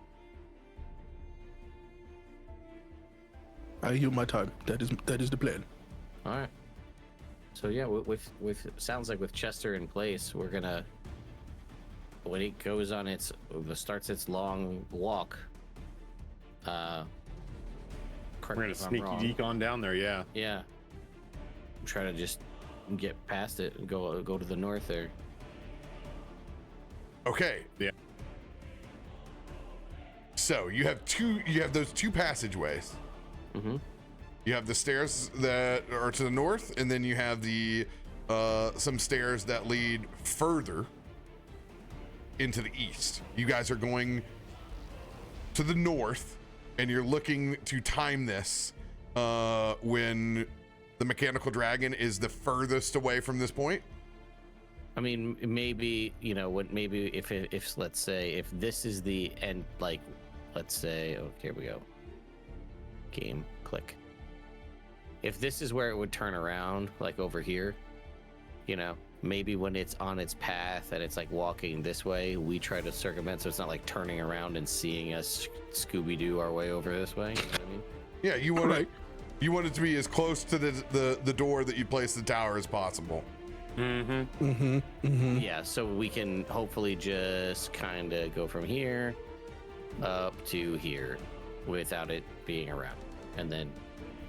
I yield my time. That is the plan. all right. So yeah, with sounds like with Chester in place, we're gonna when it goes on starts its long walk. We're gonna sneaky deke on down there, yeah. Yeah. Try to just get past it and go to the north there. Okay. Yeah. So you have those two passageways. Mm-hmm. You have the stairs that are to the north, and then you have the some stairs that lead further into the east. You guys are going to the north, and you're looking to time this when the mechanical dragon is the furthest away from this point. I mean, maybe if let's say if this is the end, like let's say, oh, here we go. Game click. If this is where it would turn around, like over here, maybe when it's on its path and it's like walking this way, we try to circumvent so it's not like turning around and seeing us Scooby-Doo our way over this way. You know what I mean? Yeah, you want it to be as close to the door that you place the tower as possible. Mm-hmm. Mm-hmm. Mm-hmm. Yeah, so we can hopefully just kind of go from here up to here. without it being around, and then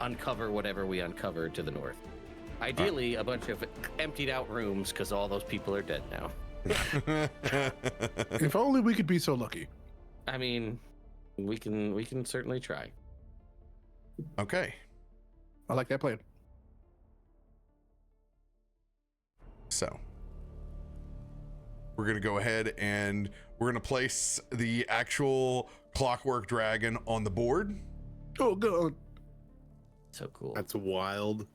uncover whatever we uncover to the north. Ideally, a bunch of emptied out rooms because all those people are dead now. If only we could be so lucky. I mean, we can certainly try. Okay. I like that plan. So we're going to go ahead and we're going to place the actual clockwork dragon on the board. Oh, God. So cool. That's wild.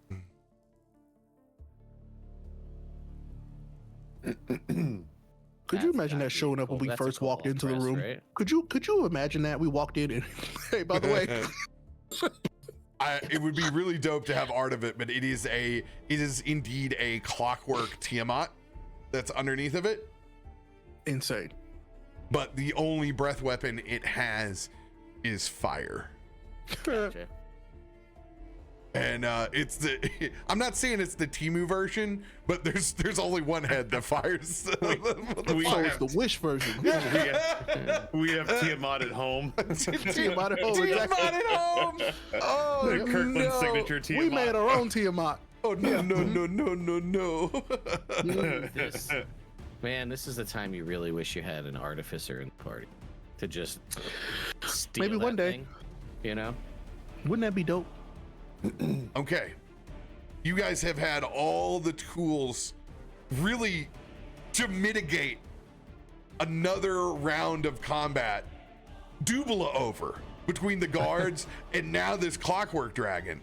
Could you imagine that showing up when we first walked into the room? Right? Could you imagine that we walked in and hey, by the way, It would be really dope to have art of it, but it is indeed a clockwork Tiamat that's underneath of it. insane. But the only breath weapon it has is fire. Gotcha. And I'm not saying it's the Temu version, but there's only one head that fires. So it's the Wish version. We have Tiamat at home. Tiamat at home. Tiamat Exactly. at home. Oh The Kirkland no. signature Tiamat. We made our own Tiamat. Oh no. This, man, this is the time you really wish you had an artificer in the party to just steal Maybe that one day. thing, you know? Wouldn't that be dope? Okay. You guys have had all the tools really to mitigate another round of combat Dubla over between the guards and now this clockwork dragon.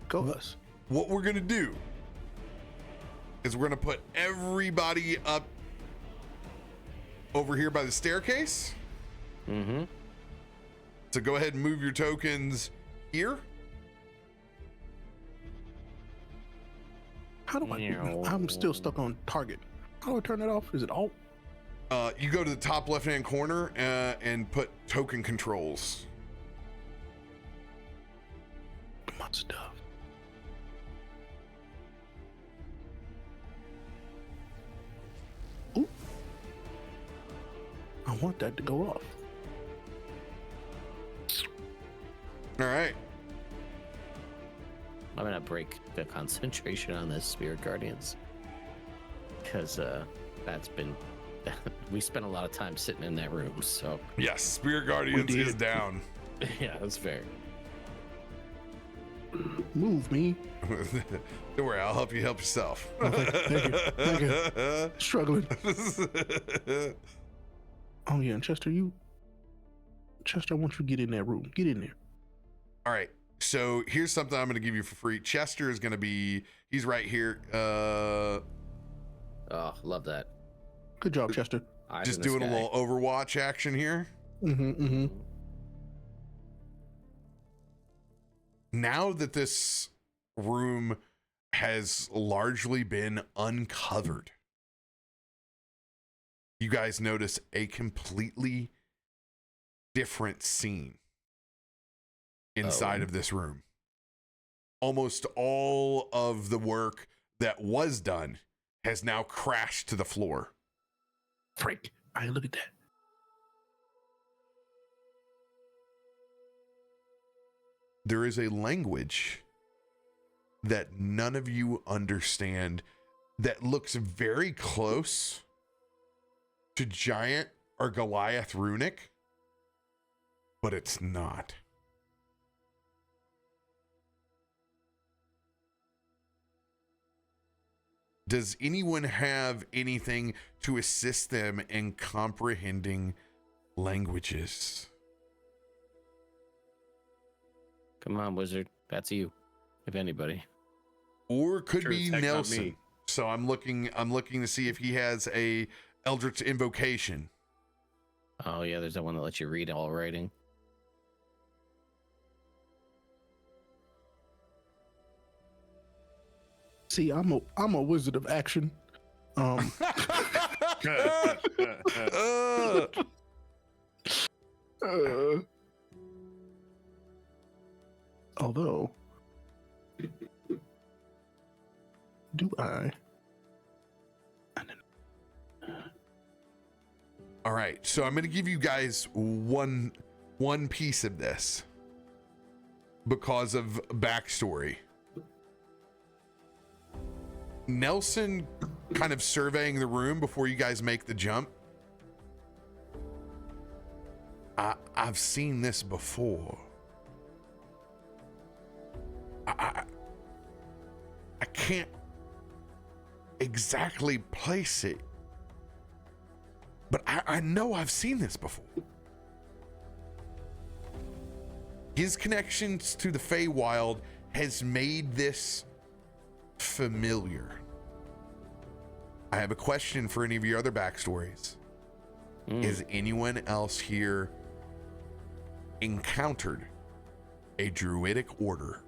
Go us. What we're gonna do is we're gonna put everybody up over here by the staircase. Mm-hmm. So go ahead and move your tokens here. How do I'm still stuck on target. How do I turn that off? Is it alt? You go to the top left-hand corner and put token controls. My stuff. Ooh. I want that to go off. All right. I'm gonna break the concentration on this Spirit Guardians because that's been we spent a lot of time sitting in that room. So Yes, Spirit Guardians is down. yeah, that's fair. Move me. Don't worry, I'll help you help yourself. Thank you. Struggling. Oh yeah, and Chester, I want you to get in that room. Get in there. All right. So here's something I'm going to give you for free. Chester is going to be, he's right here. Oh, love that. Good job, Chester. Eyes Just in the doing a sky. little Overwatch action here. Mm-hmm. Now that this room has largely been uncovered, you guys notice a completely different scene inside of this room. Almost all of the work that was done has now crashed to the floor. Frank, I look at that. There is a language that none of you understand that looks very close to Giant or Goliath Runic, but it's not. Does anyone have anything to assist them in comprehending languages? Come on, wizard. That's you, if anybody. Or could Sure be as heck not Nelson. me. So I'm looking to see if he has a Eldritch Invocation. Oh yeah, there's that one that lets you read all writing. See, I'm a wizard of action. Although, do I? All right, so I'm going to give you guys one one piece of this because of backstory. Nelson kind of surveying the room before you guys make the jump. I've seen this before. I can't exactly place it, but I know I've seen this before. His connections to the Feywild has made this familiar. I have a question for any of your other backstories. Is anyone else here encountered a druidic order?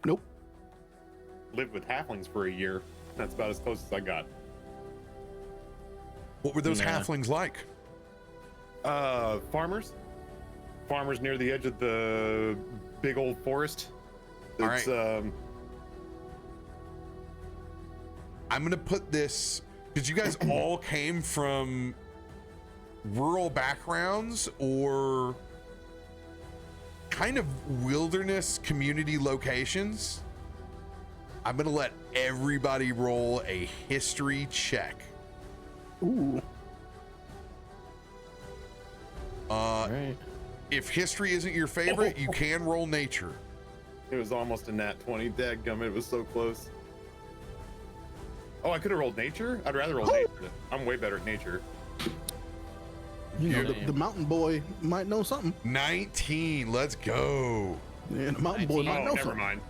Nope. Lived with halflings for a year. That's about as close as I got. What were those halflings like? Farmers near the edge of the big old forest. All It's right. I'm gonna put this because you guys all came from rural backgrounds or kind of wilderness community locations. I'm gonna let everybody roll a history check. Ooh. Right. If history isn't your favorite, you can roll nature. It was almost a nat 20. Dadgummit, it was so close. Oh, I could have rolled nature? I'd rather roll nature. I'm way better at nature. You know, Yeah. the mountain boy might know something. 19, let's go. Yeah, the mountain boy 19. might Oh, know never something. mind.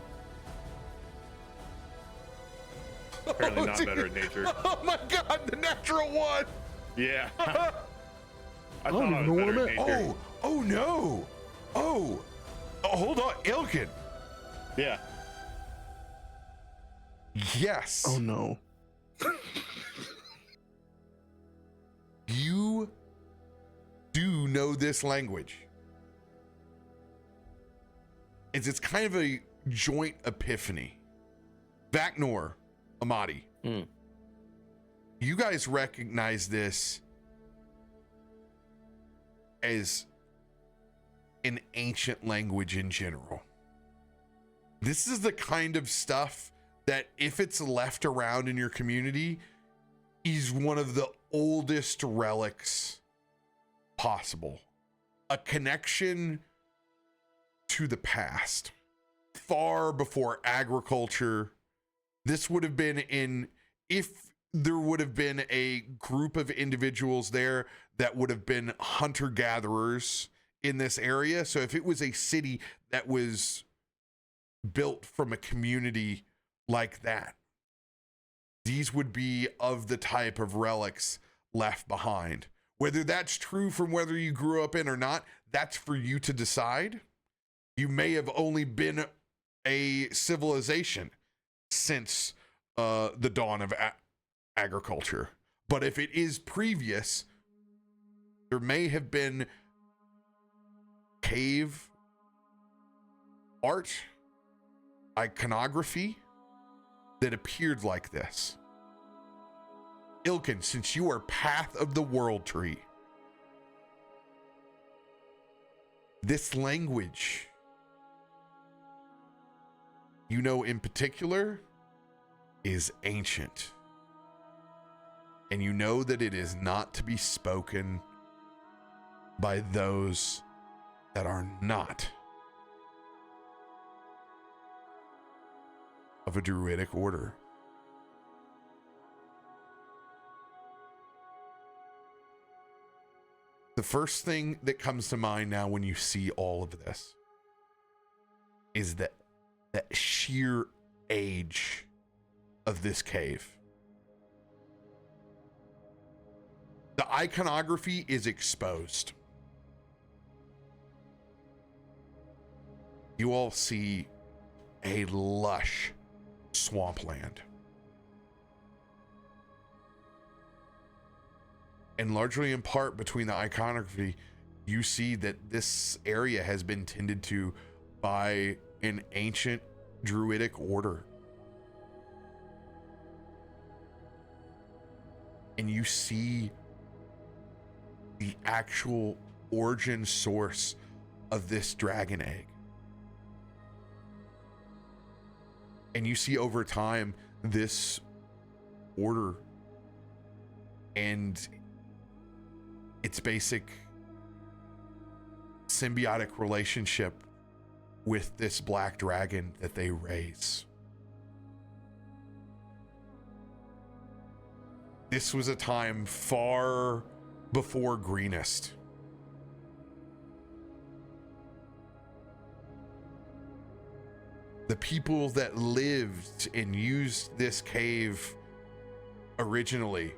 Apparently not better at nature. Oh my god, the natural one. Yeah. I don't thought I even was know what better I at meant. nature. Oh no. Oh, hold on, Ilkun. Yeah. Yes. Oh no. You do know this language. It's kind of a joint epiphany. Vaknor, Amatti, you guys recognize this as an ancient language in general. This is the kind of stuff that if it's left around in your community is one of the oldest relics possible. A connection to the past, far before agriculture. This would have been if there would have been a group of individuals there that would have been hunter-gatherers in this area. So if it was a city that was built from a community like that, these would be of the type of relics left behind. Whether that's true from whether you grew up in or not, that's for you to decide. You may have only been a civilization since the dawn of agriculture. But if it is previous, there may have been cave art, iconography that appeared like this. Ilkun, since you are Path of the World Tree, this language, you know in particular, is ancient. And you know that it is not to be spoken by those that are not of a druidic order. The first thing that comes to mind now when you see all of this is that sheer age of this cave. The iconography is exposed. You all see a lush swampland. And largely in part between the iconography, you see that this area has been tended to by an ancient druidic order. And you see the actual origin source of this dragon egg. And you see over time this order and its basic symbiotic relationship with this black dragon that they raise. This was a time far before Greenest. The people that lived and used this cave originally,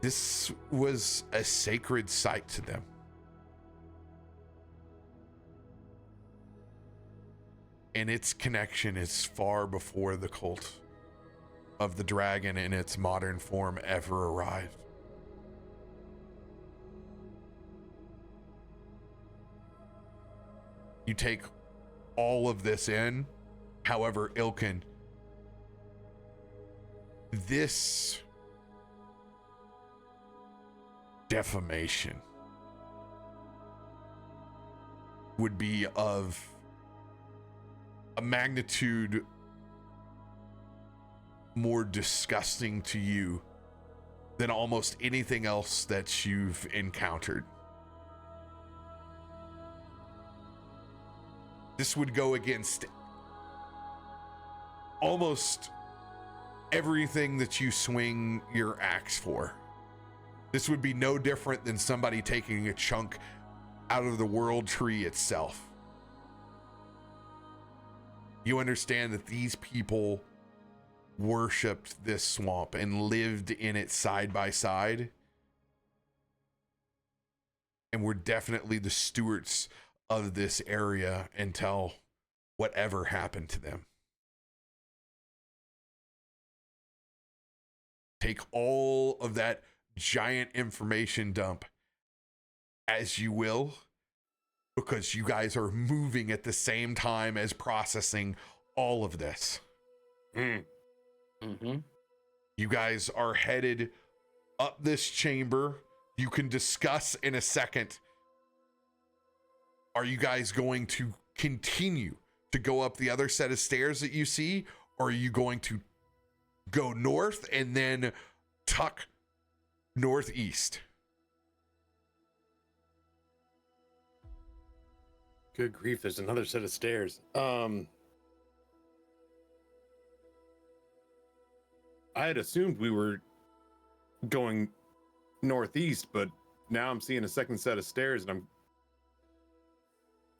this was a sacred site to them. And its connection is far before the cult of the dragon in its modern form ever arrived. You take all of this in, however, Ilkun, this defamation would be of a magnitude more disgusting to you than almost anything else that you've encountered. This would go against almost everything that you swing your axe for. This would be no different than somebody taking a chunk out of the world tree itself. You understand that these people worshipped this swamp and lived in it side by side, and were definitely the stewards of this area until whatever happened to them. Take all of that giant information dump as you will, because you guys are moving at the same time as processing all of this. Mm-hmm. You guys are headed up this chamber. You can discuss in a second. Are you guys going to continue to go up the other set of stairs that you see? Or are you going to go north and then tuck northeast? Good grief, there's another set of stairs. I had assumed we were going northeast, but now I'm seeing a second set of stairs, and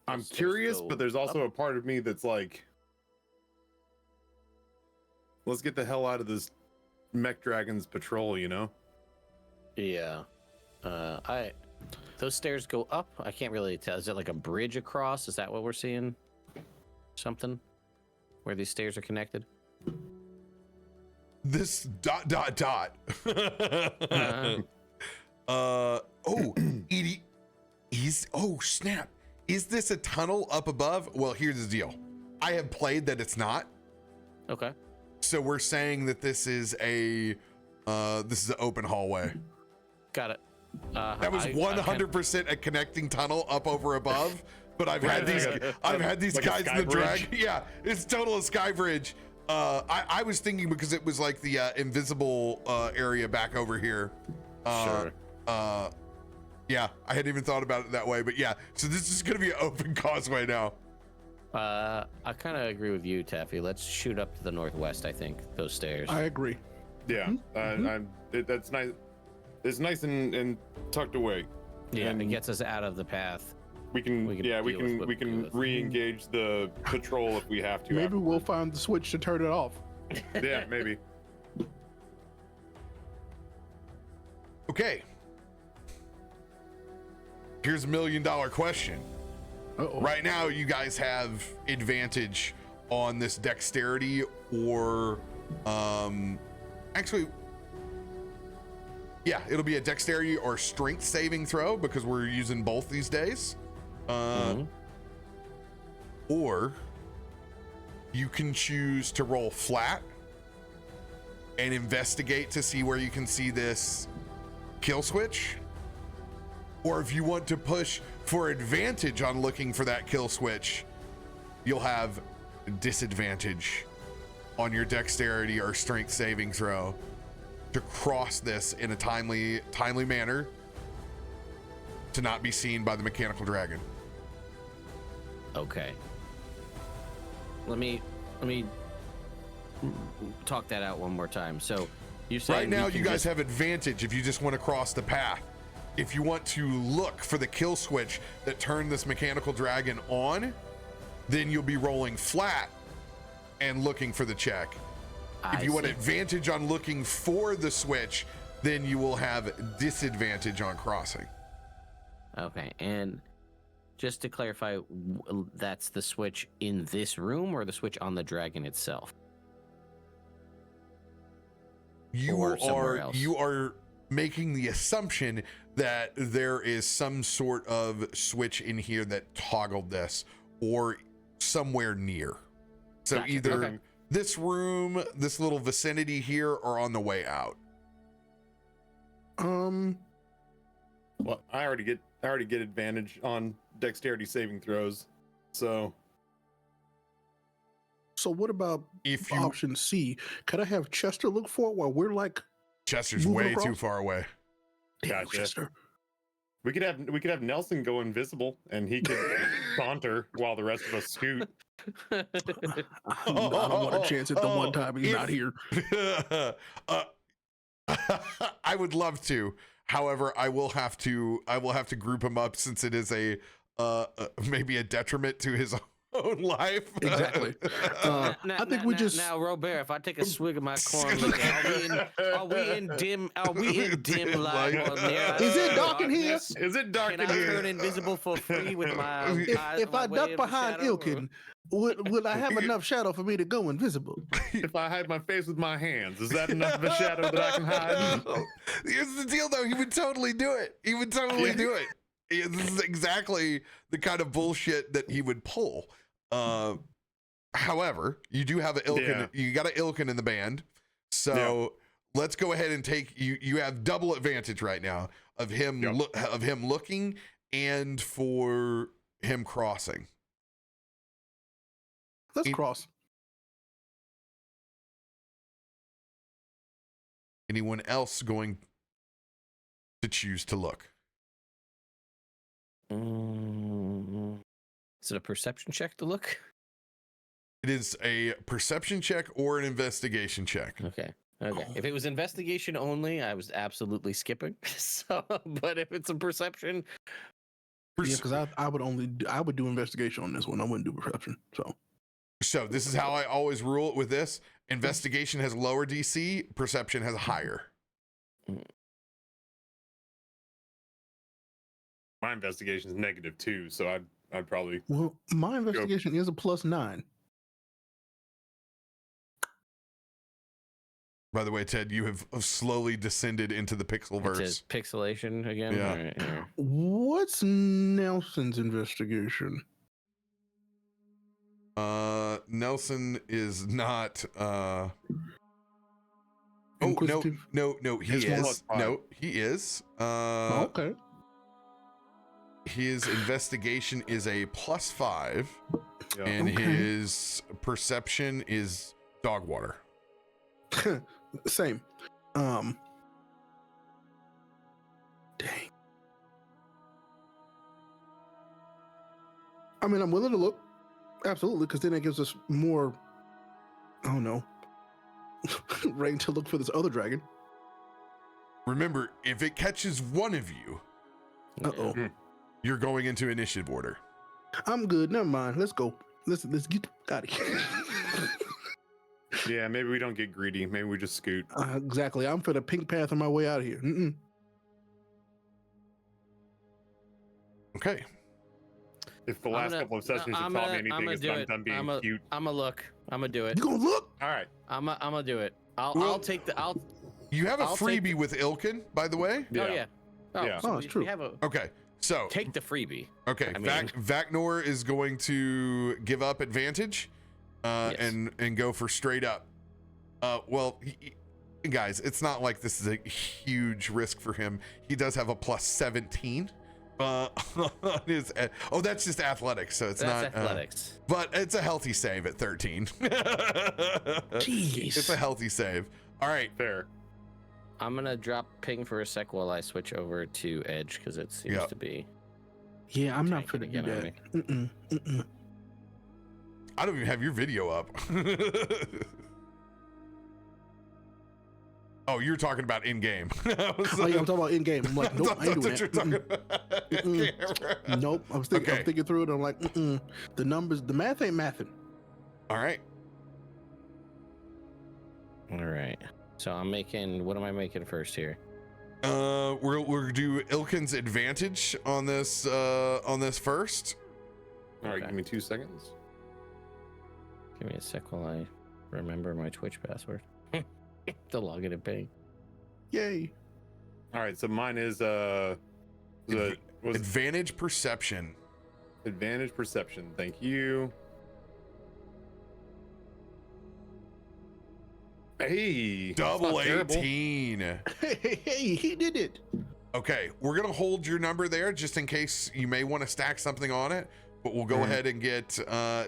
I'm curious, but there's also a part of me that's like, let's get the hell out of this mech dragon's patrol, you know? Yeah. Those stairs go up. I can't really tell. Is it like a bridge across? Is that what we're seeing? Something where these stairs are connected? This ... Edie, oh snap. Is this a tunnel up above? Well, here's the deal. I have played that it's not. Okay. So we're saying that this is an open hallway. Got it. That was 100% a connecting tunnel up over above, but I've had these like guys in the bridge? drag. Yeah, it's total a sky bridge. I was thinking because it was like the invisible area back over here. Sure. Yeah, I hadn't even thought about it that way, but yeah. So this is going to be an open causeway now. I kind of agree with you, Taffy. Let's shoot up to the northwest. I think those stairs. I agree. Yeah, that's nice. It's nice and tucked away. Yeah, and it gets us out of the path. we can deal with we can re-engage the patrol if we have to. Maybe we'll afterwards. find the switch to turn it off. Yeah, maybe. Okay. Here's $1 million question. Uh-oh. Right now, you guys have advantage on this dexterity or, actually, yeah, it'll be a dexterity or strength saving throw because we're using both these days. Or you can choose to roll flat and investigate to see where you can see this kill switch, or if you want to push for advantage on looking for that kill switch, you'll have disadvantage on your dexterity or strength saving throw to cross this in a timely manner to not be seen by the mechanical dragon. Okay. Let me talk that out one more time. So you're saying Right now, you guys have advantage if you just want to cross the path. If you want to look for the kill switch that turned this mechanical dragon on, then you'll be rolling flat and looking for the check. If you want advantage on looking for the switch, then you will have disadvantage on crossing. Okay, and just to clarify, that's the switch in this room or the switch on the dragon itself? You are making the assumption that there is some sort of switch in here that toggled this, or somewhere near. So Gotcha. either this room, this little vicinity here, or on the way out. Well, I already get advantage on dexterity saving throws. So what about If you option C? Could I have Chester look for it while we're like Chester's moving way across? too far away. Damn, Gotcha. Chester? we could have Nelson go invisible and he could saunter while the rest of us scoot. I don't want to chance it the one time he's not here. I would love to. However, I will have to group him up since it is a maybe a detriment to his own life. Exactly. I think we just now, RoBear. If I take a swig of my corn, are we in dim light? Or near Is it dark in here? darkness? Is it dark Can in I here? turn invisible for free with my eyes? if I my way duck of behind shadow, or- Ilkun, will I have enough shadow for me to go invisible? If I hide my face with my hands, is that enough of a shadow that I can hide? Here's the deal, though. He would totally do it. He would totally do it. This is exactly the kind of bullshit that he would pull. However, you do have an Ilkun. Yeah. You got an Ilkun in the band, so let's go ahead and take you. You have double advantage right now of him of him looking and for him crossing. Let's cross. Anyone else going to choose to look? Is it a perception check to look? It is a perception check or an investigation check. Okay. If it was investigation only, I was absolutely skipping. So, but if it's a perception, Yeah, because I would do investigation on this one. I wouldn't do perception. So this is how I always rule it with this. Investigation has lower DC, perception has higher. My investigation is -2, so I'd probably. Well, my investigation is a +9. By the way, Ted, you have slowly descended into the pixelverse. it's a pixelation again. Yeah. All right, here. What's Nelson's investigation? Nelson is not Inquisitive? no, he His one is. was 5. No, he is. Okay. His investigation is a +5, Yeah. and Okay. his perception is dog water. Same. Dang. I mean, I'm willing to look. Absolutely, because then it gives us more, I don't know, range to look for this other dragon. Remember, if it catches one of you, Uh-oh. you're going into initiative order. I'm good. Never mind. Let's go. Let's get out of here. Yeah, maybe we don't get greedy. Maybe we just scoot. Exactly. I'm for the pink path on my way out of here. Mm-mm. Okay. If the last couple of sessions have taught me anything, it's not done being cute. I'm gonna look. I'm gonna do it. You gonna look? All right. I'm gonna do it. I'll Well, take the. I'll. You have a I'll take freebie with Ilkun, by the way. Oh yeah. Yeah. So Oh, it's we true. have a. Okay, so Take the freebie. okay, I mean- Vaknor is going to give up advantage, Yes. and go for straight up. Well, guys, it's not like this is a huge risk for him. He does have a plus 17. On his, that's just athletics, so that's not athletics. But it's a healthy save at 13. Jeez. It's a healthy save. All right. Fair. I'm gonna drop ping for a sec while I switch over to Edge because it seems to be. Yeah, I'm not tanking gonna do again that. on me. I don't even have your video up. Oh, you're talking about in game. Oh yeah, I'm talking about in game. I'm like, nope, I ain't doing that. Nope. I'm thinking through it. I'm like, the numbers, the math ain't mathing. All right. All right. So I'm making. What am I making first here? We'll do Ilkun's advantage on this first. All right, Okay. give me 2 seconds. Give me a sec while I remember my Twitch password. To log in and ping. Yay. All right, so mine is Advantage perception. advantage perception. Thank you. Hey, that's Double not terrible. 18. Hey, he did it. Okay, we're gonna hold your number there just in case you may want to stack something on it, but we'll go ahead and get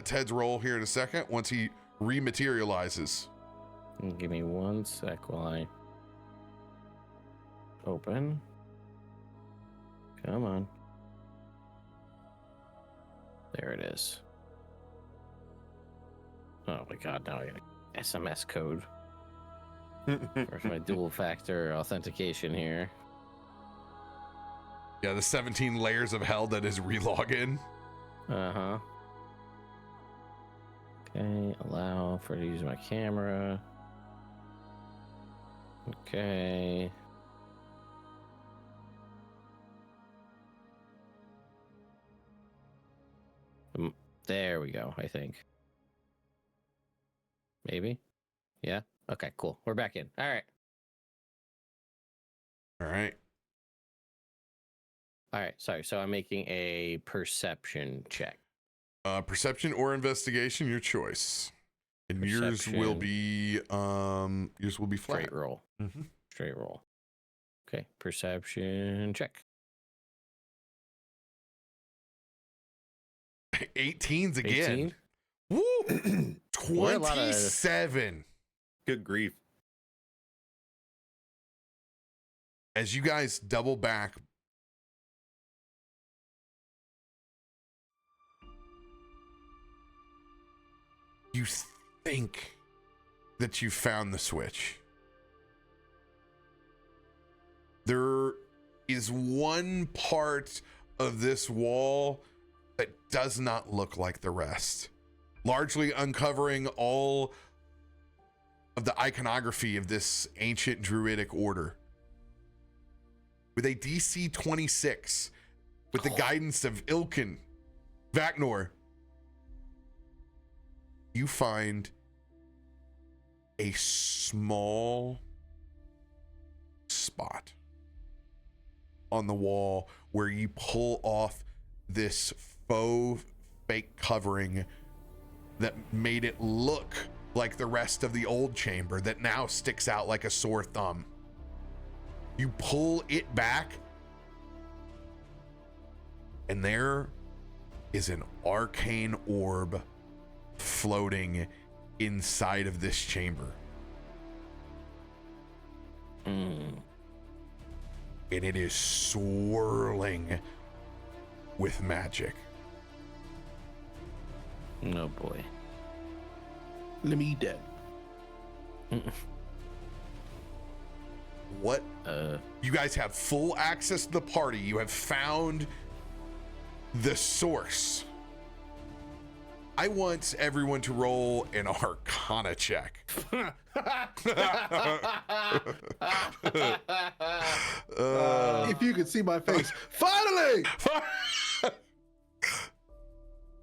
Ted's roll here in a second once he rematerializes. Give me 1 sec while I open. Come on. There it is. Oh my god, now I got an SMS code. Where's my dual factor authentication here? Yeah, the 17 layers of hell that is relogin. Uh-huh. Okay, allow for to use my camera. Okay. There we go, I think. Maybe? Yeah? Okay, cool. We're back in. All right. All right. All right, sorry. So I'm making a perception check. Perception or investigation, your choice. And yours will be flat. Straight roll. Mm-hmm. Straight roll. Okay, perception check. 18s again. 18? Woo! What a lot of- 27. Good grief. As you guys double back, you think that you found the switch. There is one part of this wall that does not look like the rest, largely uncovering all of the iconography of this ancient druidic order. With a DC 26, with the guidance of Ilkun, Vaknor, you find a small spot on the wall where you pull off this faux fake covering that made it look like the rest of the old chamber that now sticks out like a sore thumb. You pull it back, and there is an arcane orb floating inside of this chamber. And it is swirling with magic. Oh boy. Let me eat that. What? You guys have full access to the party. You have found the source. I want everyone to roll an Arcana check. If you could see my face. Finally!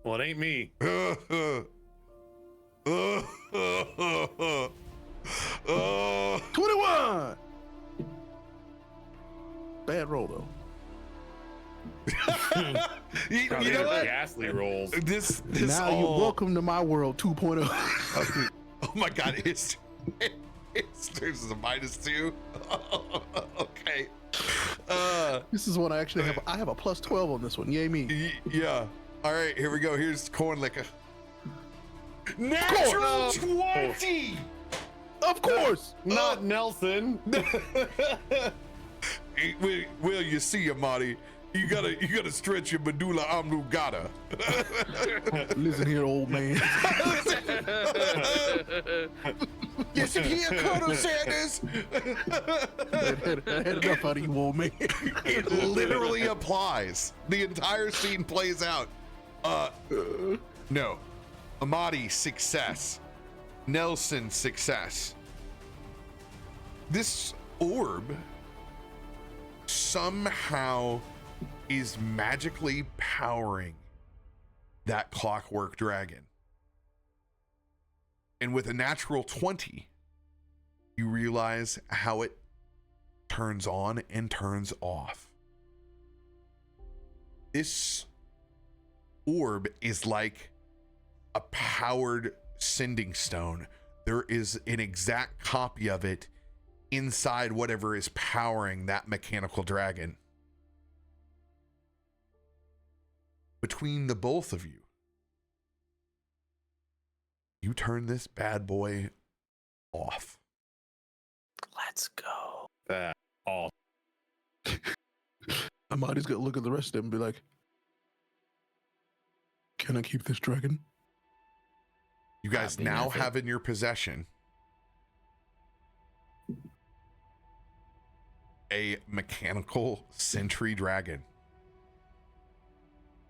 Well, it ain't me. 21! Bad roll, though. you God, these know are what? ghastly rolls. This Now all... you're welcome to my world 2.0. Oh my god, it's There's a -2. Okay. This is one I actually have. I have a +12 on this one. Yay me. Yeah. All right, here we go. Here's corn liquor. Natural 20. Of course. Not Nelson. Well, you see, Amatti, you gotta stretch your medulla oblongata. Listen here, old man. Listen here, Colonel Sanders. I had enough out of you, old man. It literally applies. The entire scene plays out. No. Amatti, success. Nelson, success. This orb somehow is magically powering that clockwork dragon. And with a natural 20, you realize how it turns on and turns off. This orb is like a powered sending stone. There is an exact copy of it inside whatever is powering that mechanical dragon. Between the both of you, you turn this bad boy off. Let's go. That off. Amatti's gonna look at the rest of them and be like, "Can I keep this dragon?" You guys now have in your possession a mechanical sentry dragon.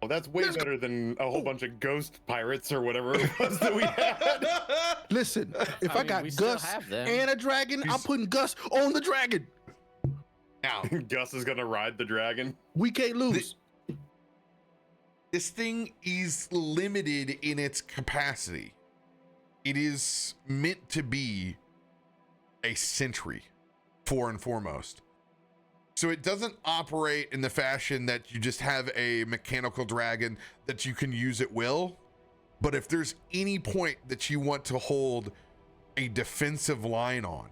Oh, that's way better than a whole bunch of ghost pirates or whatever it was that we had. Listen, if I mean, got we still Gus have them. and a dragon, I'm putting Gus on the dragon. Now, Gus is gonna ride the dragon. We can't lose. this thing is limited in its capacity. It is meant to be a sentry, for and foremost. So it doesn't operate in the fashion that you just have a mechanical dragon that you can use at will. But if there's any point that you want to hold a defensive line on,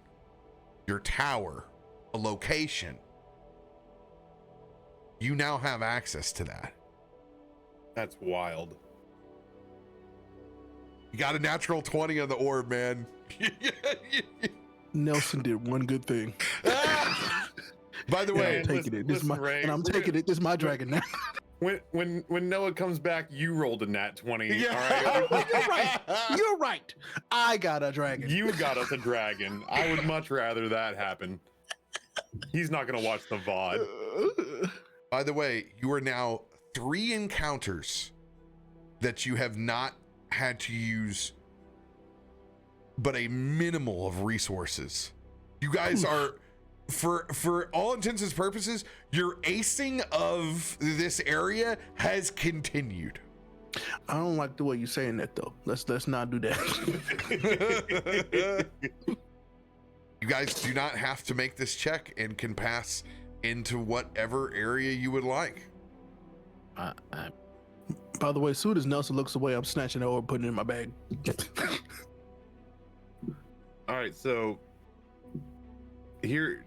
your tower, a location, you now have access to that. That's wild. You got a natural 20 on the orb, man. Nelson did one good thing. By the way, I'm taking it. This is my, Ray, and I'm taking it. This is my dragon now. When Noah comes back, you rolled a nat 20. Yeah. All right. You're right. You're right. I got a dragon. You got us a dragon. I would much rather that happen. He's not gonna watch the VOD. by the way, you are now 3 encounters that you have not had to use but a minimal of resources. You guys are, for all intents and purposes, your acing of this area has continued. I don't like the way you're saying that though. Let's not do that. You guys do not have to make this check and can pass into whatever area you would like. By the way, as soon as Nelson looks away, I'm snatching it over and putting it in my bag. All right, so here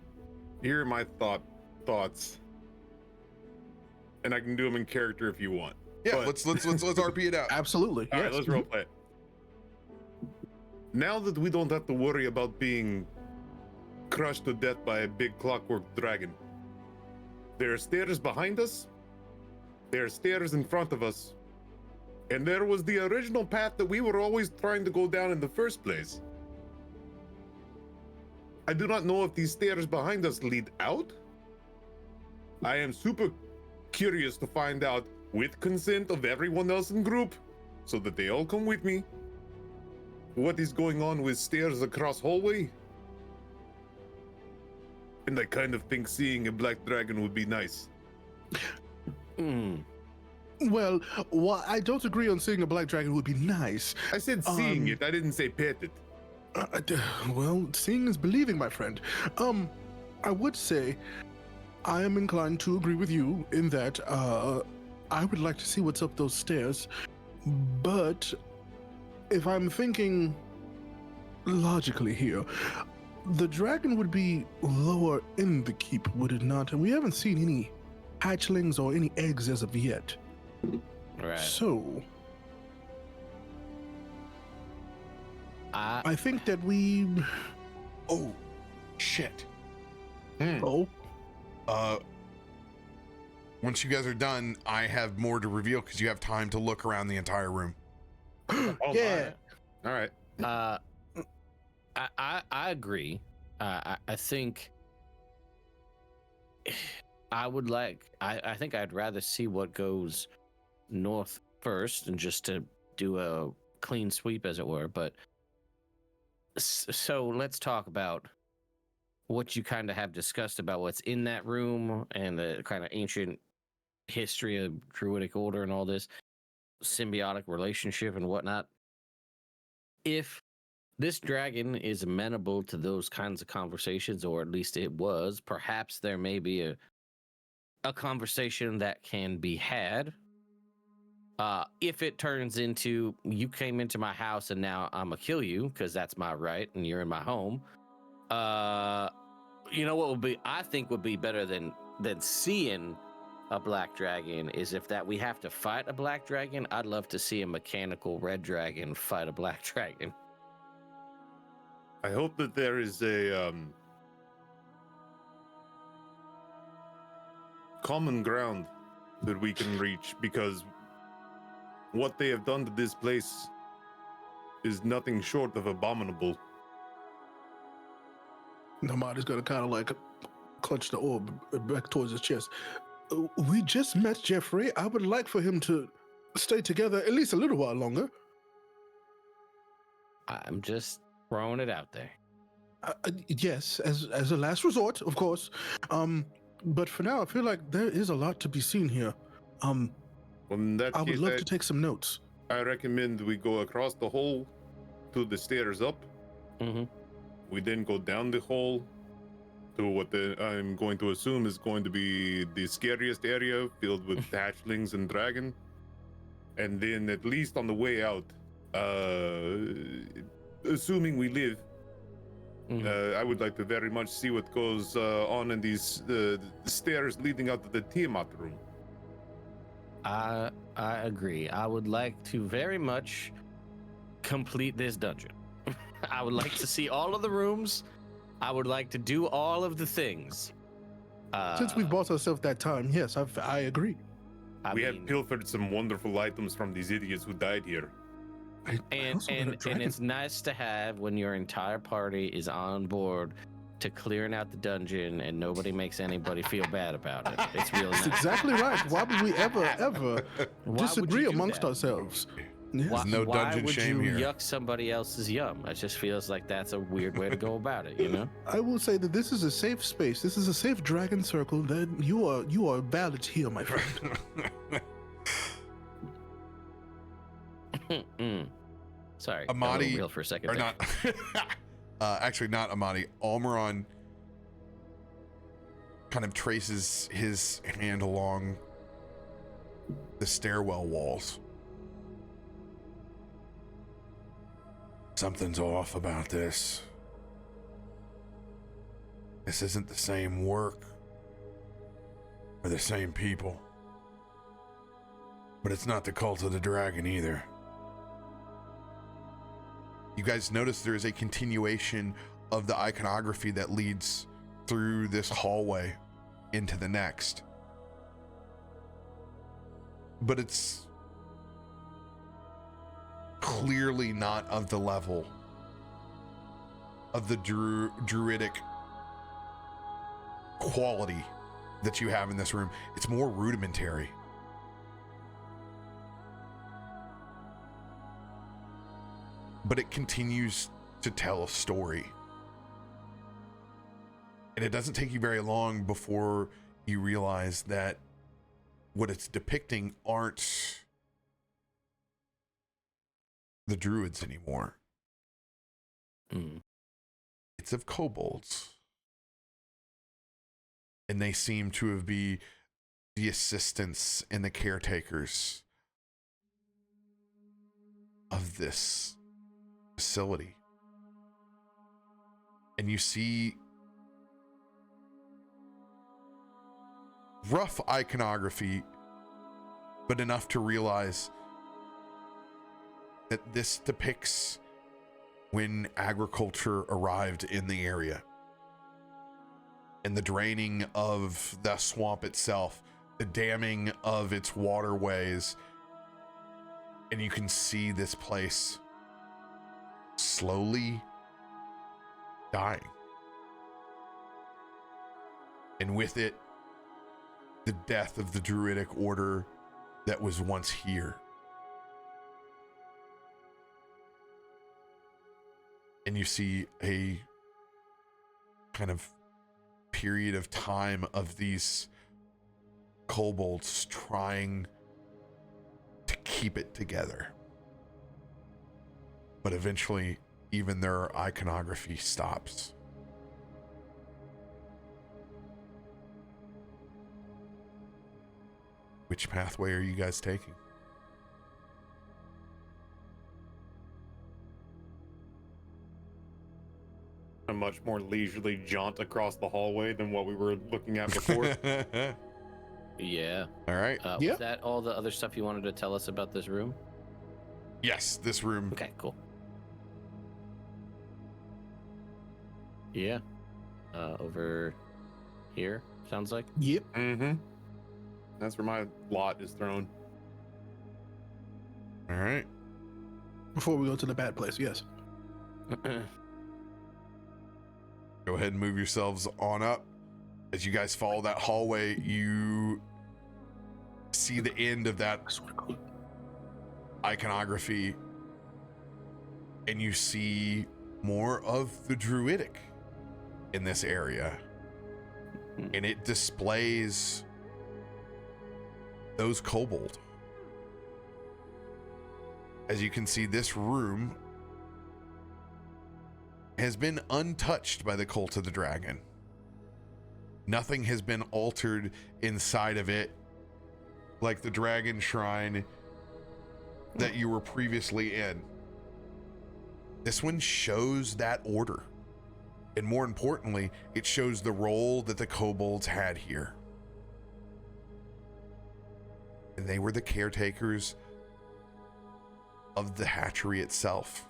are my thoughts, and I can do them in character if you want. Yeah, But- let's RP it out. Absolutely. All Yes. right, let's roleplay it. Now that we don't have to worry about being crushed to death by a big clockwork dragon, there are stairs behind us, there are stairs in front of us, and there was the original path that we were always trying to go down in the first place. I do not know if these stairs behind us lead out. I am super curious to find out, with consent of everyone else in group, so that they all come with me, what is going on with stairs across hallway. And I kind of think seeing a black dragon would be nice. Well, I don't agree on seeing a black dragon would be nice. I said seeing it, I didn't say pet it. Well, seeing is believing, my friend. I would say I am inclined to agree with you in that I would like to see what's up those stairs, but if I'm thinking logically here, the dragon would be lower in the keep, would it not? And we haven't seen any hatchlings or any eggs as of yet. Right. So, I think that we. Oh, shit. Oh, Once you guys are done, I have more to reveal because you have time to look around the entire room. Oh, yeah. All right. I agree. I think I would like. I think I'd rather see what goes north first, and just to do a clean sweep, as it were. But so let's talk about what you kind of have discussed about what's in that room and the kind of ancient history of druidic order and all this symbiotic relationship and whatnot. If this dragon is amenable to those kinds of conversations, or at least it was, perhaps there may be a conversation that can be had. If it turns into, you came into my house and now I'm gonna kill you because that's my right and you're in my home. You know what would be, I think would be better than seeing a black dragon is if that we have to fight a black dragon. I'd love to see a mechanical red dragon fight a black dragon. I hope that there is a common ground that we can reach, because what they have done to this place is nothing short of abominable. Amati's gonna kind of like clutch the orb back towards his chest. We just met Jeffrey. I would like for him to stay together at least a little while longer. I'm just throwing it out there. Yes, as a last resort, of course. But for now, I feel like there is a lot to be seen here. Well, in that I would case, love to take some notes. I recommend we go across the hall to the stairs up. Mm-hmm. We then go down the hall to what I'm going to assume is going to be the scariest area, filled with hatchlings and dragon. And then at least on the way out, assuming we live, I would like to very much see what goes on in these stairs leading out to the Tiamat room. I agree. I would like to very much complete this dungeon. I would like to see all of the rooms. I would like to do all of the things. Since we've bought ourselves that time, yes, I agree. We have pilfered some wonderful items from these idiots who died here. And it's nice to have when your entire party is on board to clearing out the dungeon and nobody makes anybody feel bad about it. It's really nice. That's exactly right. Why would we ever Why disagree would you do amongst that? ourselves? Yes. Why, no why dungeon would shame you here. yuck somebody else's yum? It just feels like that's a weird way to go about it, you know? I will say that this is a safe space. This is a safe dragon circle. That you are valid here, my friend. Sorry, Amatti, got real for a second. or there. not. Actually, not Amatti. Almuron kind of traces his hand along the stairwell walls. Something's off about this. This isn't the same work or the same people. But it's not the cult of the dragon either. You guys notice there is a continuation of the iconography that leads through this hallway into the next. But it's clearly not of the level of the druidic quality that you have in this room. It's more rudimentary. But it continues to tell a story. And it doesn't take you very long before you realize that what it's depicting aren't the druids anymore. It's of kobolds. And they seem to have been the assistants and the caretakers of this facility. and you see rough iconography, but enough to realize that this depicts when agriculture arrived in the area and the draining of the swamp itself, the damming of its waterways, and you can see this place slowly dying. And with it, the death of the druidic order that was once here. And you see a kind of period of time of these kobolds trying to keep it together. But eventually, even their iconography stops. Which pathway are you guys taking? A much more leisurely jaunt across the hallway than what we were looking at before. Yeah. All right. Yeah. Was that all the other stuff you wanted to tell us about this room? Yes, this room. Okay, cool. Yeah. Over here, sounds like. Yep. Mm-hmm. That's where my lot is thrown. All right. Before we go to the bad place, yes. Go ahead and move yourselves on up. As you guys follow that hallway, you see the end of that I swear to God. iconography, and you see more of the druidic in this area. And it displays those kobold. As you can see, this room has been untouched by the cult of the dragon. Nothing has been altered inside of it, like the dragon shrine that you were previously in. This one shows that order. And more importantly, it shows the role that the kobolds had here. And they were the caretakers of the hatchery itself.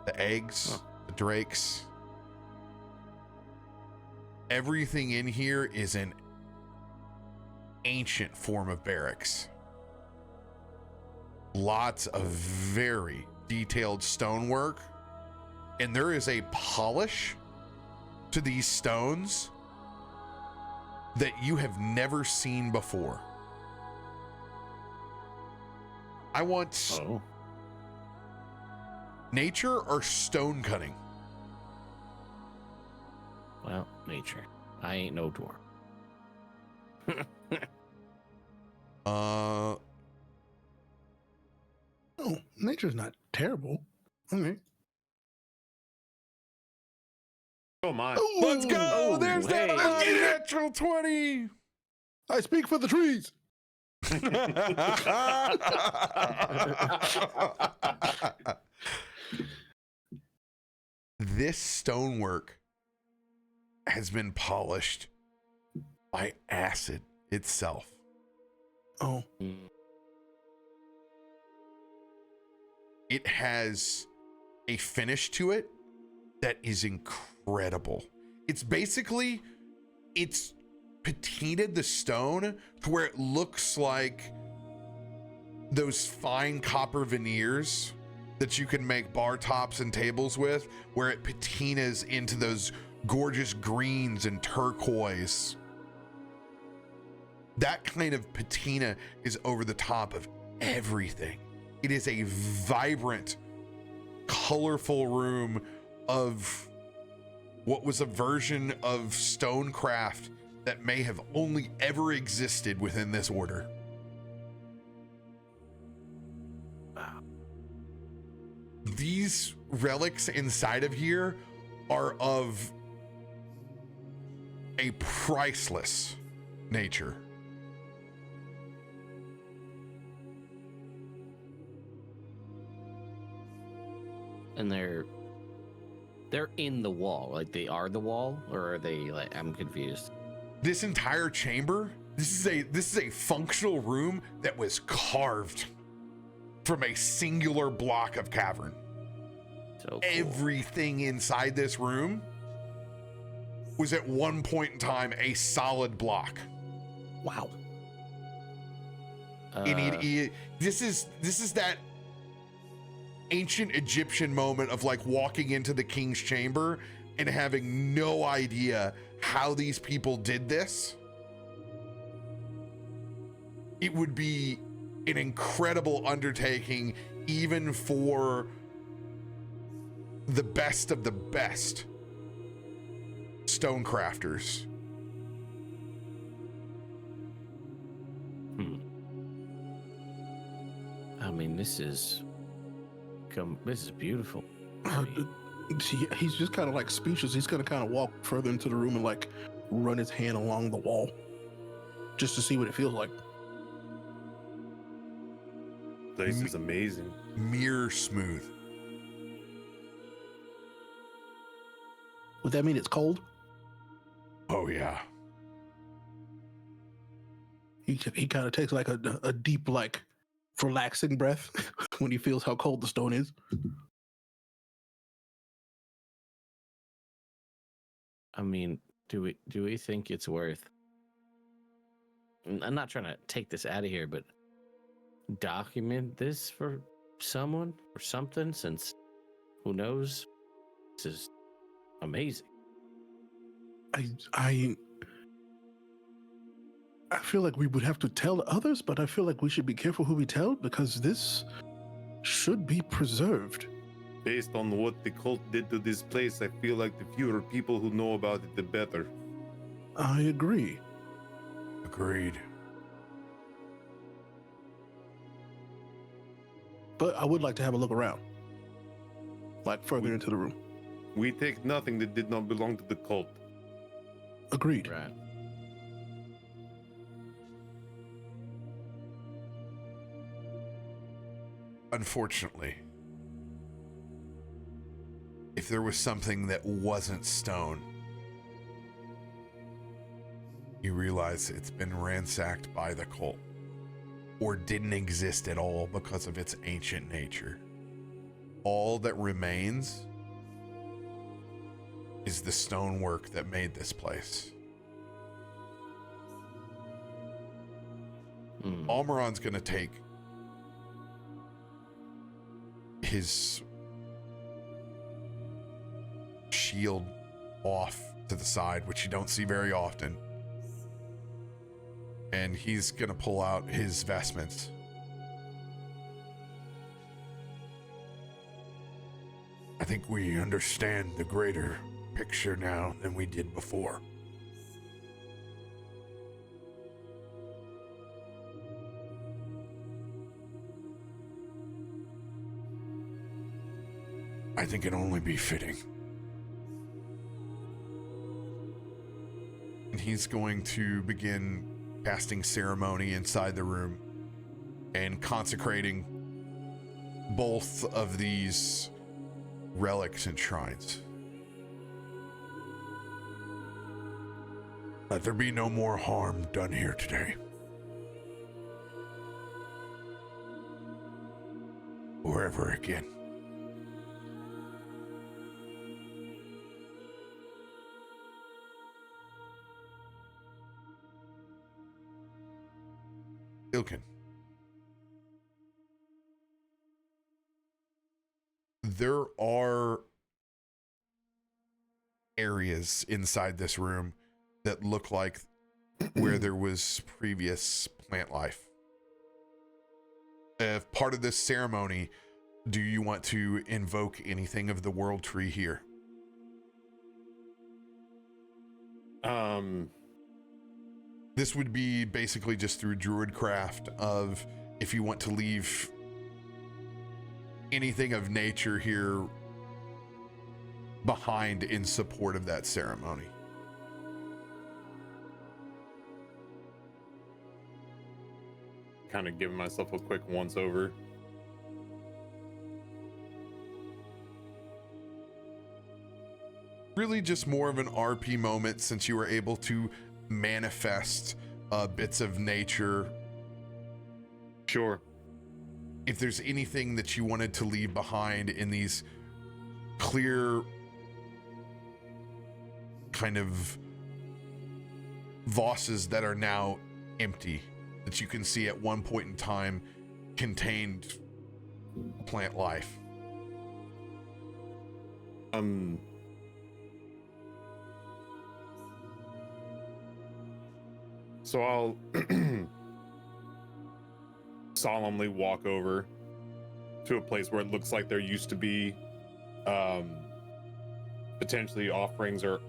The eggs, the drakes. Everything in here is an ancient form of barracks. Lots of very detailed stonework. And there is a polish to these stones that you have never seen before. I want nature or stone cutting. Well, nature. I ain't no dwarf. Oh, nature's not terrible. Okay. Oh my. Let's go! Oh, There's hey. that natural 20! I speak for the trees. This stonework has been polished by acid itself. Oh, It has a finish to it that is incredible. It's basically, it's patinaed the stone to where it looks like those fine copper veneers that you can make bar tops and tables with, where it patinas into those gorgeous greens and turquoise. That kind of patina is over the top of everything. It is a vibrant, colorful room of what was a version of stonecraft that may have only ever existed within this order. These relics inside of here are of a priceless nature. And they're They're in the wall, like they are the wall, or are they like? I'm confused. This entire chamber, this is a functional room that was carved from a singular block of cavern. So cool. Everything inside this room was at one point in time a solid block. Wow. This is that ancient Egyptian moment of like walking into the king's chamber and having no idea how these people did this. It would be an incredible undertaking even for the best of the best stone crafters. I mean, this is beautiful. He's just kind of like speechless. He's gonna kind of walk further into the room and like run his hand along the wall just to see what it feels like. This is amazing. Mirror smooth. Would that mean it's cold? Oh yeah. He kind of takes like a deep, like relaxing breath when he feels how cold the stone is. I mean, do we think it's worth? I'm not trying to take this out of here, but document this for someone or something, since who knows? This is amazing. I feel like we would have to tell others, but I feel like we should be careful who we tell because this should be preserved. Based on what the cult did to this place, I feel like the fewer people who know about it, the better. I agree. Agreed. But I would like to have a look around, like further into the room. We take nothing that did not belong to the cult. Agreed. Right. Unfortunately, if there was something that wasn't stone, you realize it's been ransacked by the cult or didn't exist at all because of its ancient nature. All that remains is the stonework that made this place. Almuron's gonna take his shield off to the side, which you don't see very often, and he's gonna pull out his vestments. I think we understand the greater picture now than we did before. I think it'd only be fitting. And he's going to begin casting ceremony inside the room and consecrating both of these relics and shrines. Let there be no more harm done here today. Or ever again. Ilkun. There are areas inside this room that look like where there was previous plant life. As part of this ceremony, do you want to invoke anything of the world tree here? This would be basically just through druidcraft of if you want to leave anything of nature here behind in support of that ceremony. Kind of giving myself a quick once over. really just more of an RP moment since you were able to manifest bits of nature. Sure. If there's anything that you wanted to leave behind in these clear kind of vases that are now empty, that you can see at one point in time contained plant life. So I'll solemnly walk over to a place where it looks like there used to be potentially offerings or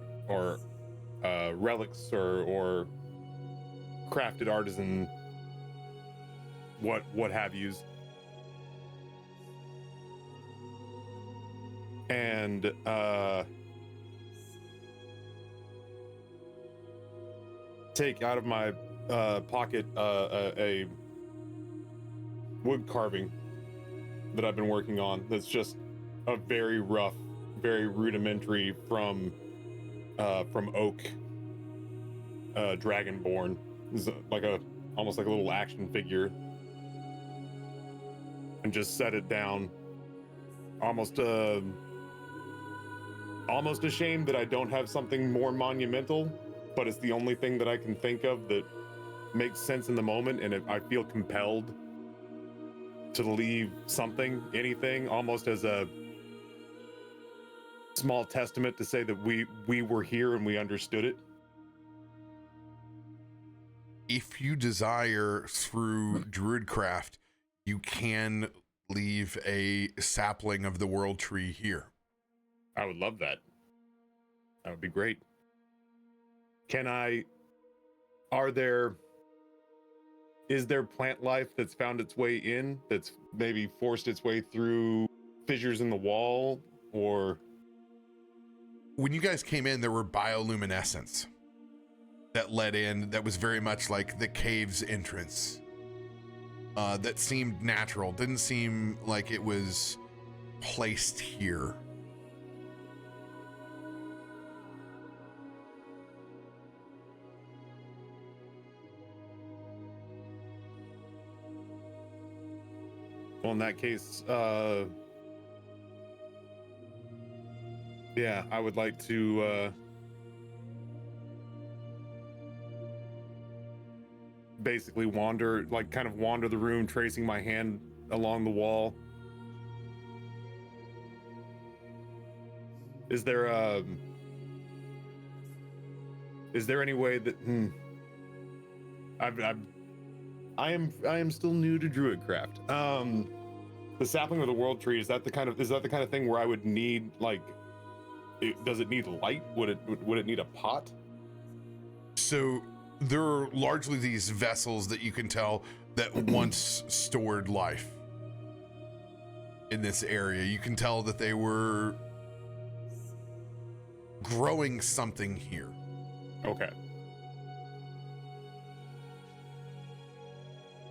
relics or crafted artisan what have yous, and take out of my pocket a wood carving that I've been working on. That's just a very rough, very rudimentary from oak Dragonborn. It's like almost like a little action figure, and just set it down. Almost ashamed that I don't have something more monumental, but it's the only thing that I can think of that makes sense in the moment, and I feel compelled to leave something, anything, almost as a small testament to say that we were here and we understood it. If you desire through Druidcraft, you can leave a sapling of the world tree here. I would love that. That would be great. Is there plant life that's found its way in, that's maybe forced its way through fissures in the wall, or? When you guys came in, there were bioluminescence that led in, that was very much like the cave's entrance. That seemed natural, didn't seem like it was placed here. Well, in that case, yeah, I would like to basically wander the room, tracing my hand along the wall. Is there any way that I am still new to Druidcraft. The sapling of the world tree, is that the kind of thing where I would need, like, does it need light? Would it need a pot? So there are largely these vessels that you can tell that once stored life in this area. You can tell that they were growing something here. Okay.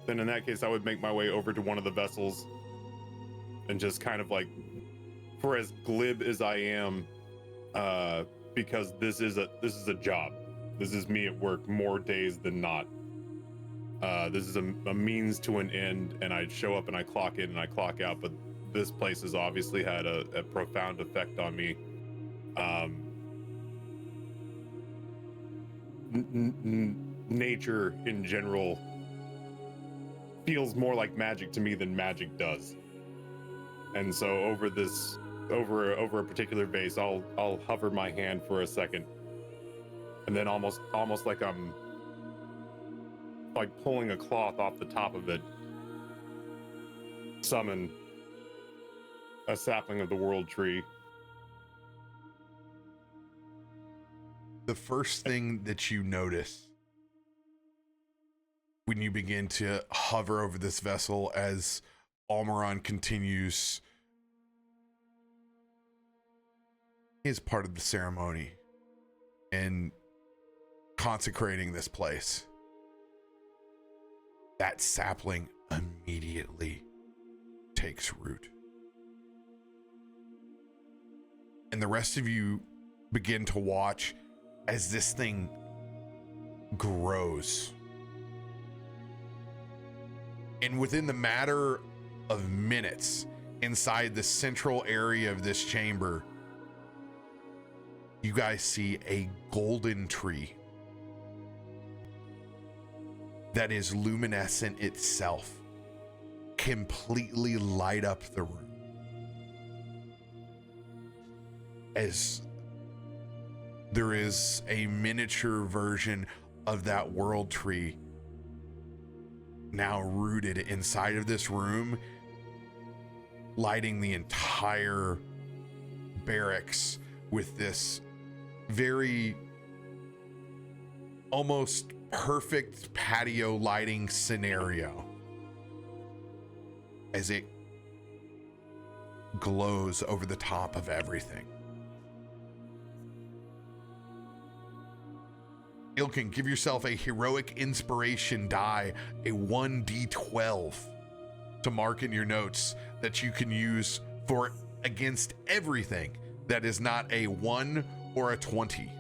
Then in that case, I would make my way over to one of the vessels and just kind of, like, for as glib as I am, because this is a job. This is me at work more days than not. This is a means to an end, and I show up and I clock in and I clock out, but this place has obviously had a profound effect on me. Nature in general feels more like magic to me than magic does. And so over a particular vase, I'll hover my hand for a second, and then almost like I'm like pulling a cloth off the top of it, summon a sapling of the world tree. The first thing that you notice when you begin to hover over this vessel as Almuron continues his part of the ceremony and consecrating this place, that sapling immediately takes root. And the rest of you begin to watch as this thing grows. And within the matter of minutes, inside the central area of this chamber, you guys see a golden tree that is luminescent itself, completely light up the room. As there is a miniature version of that world tree now rooted inside of this room, lighting the entire barracks with this very almost perfect patio lighting scenario as it glows over the top of everything. Ilkun, give yourself a heroic inspiration die, a 1d12, to mark in your notes that you can use for against everything that is not a 1 or a 20.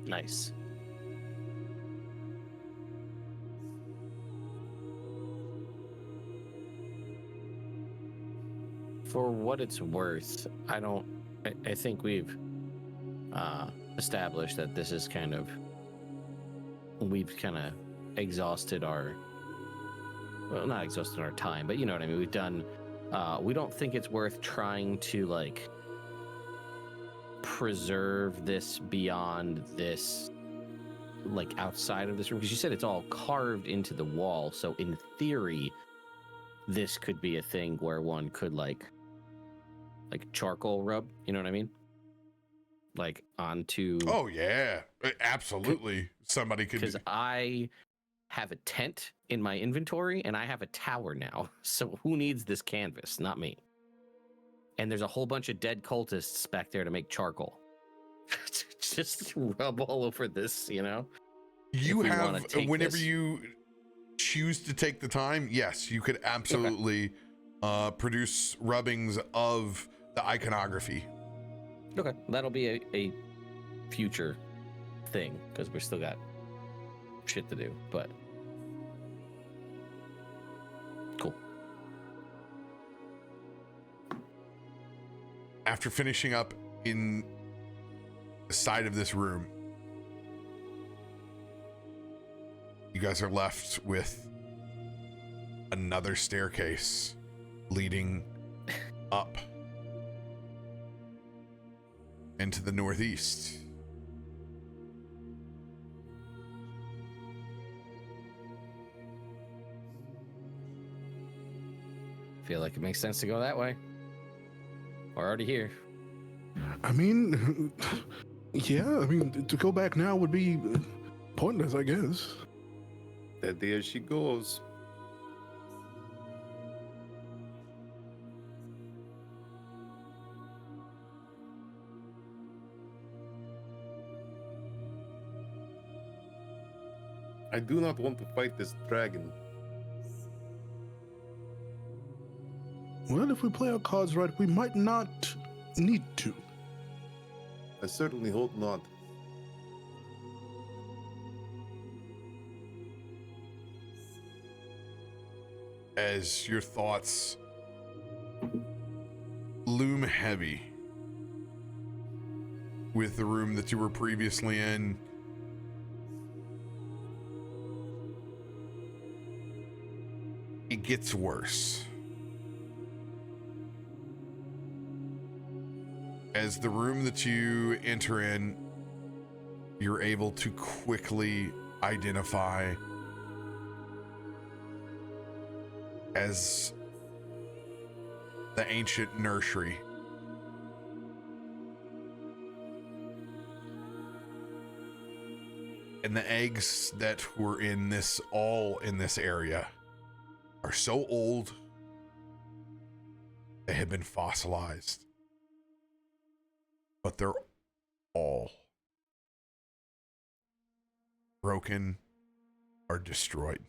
Nice. For what it's worth, I think we've established that this is we've kind of exhausted our, well, not exhausted our time, but you know what I mean? We've done, we don't think it's worth trying to like preserve this beyond this, like outside of this room, because you said it's all carved into the wall, so in theory this could be a thing where one could like charcoal rub, you know what I mean, like onto. Oh yeah, absolutely. Somebody could, because I have a tent in my inventory and I have a tower now, so who needs this canvas? Not me. And there's a whole bunch of dead cultists back there to make charcoal. Just rub all over this, you know? You have, whenever you choose to take the time, yes, you could absolutely produce rubbings of the iconography. Okay, that'll be a future thing, because we still got shit to do, but cool. After finishing up in the side of this room, you guys are left with another staircase leading up into the northeast. Feel like it makes sense to go that way. We're already here. I mean, yeah, I mean, to go back now would be pointless, I guess. That there she goes. I do not want to fight this dragon. Well, if we play our cards right, we might not need to. I certainly hope not. As your thoughts loom heavy with the room that you were previously in, it gets worse. As the room that you enter in, you're able to quickly identify as the ancient nursery. And the eggs that were in this area are so old they have been fossilized. but they're all broken or destroyed.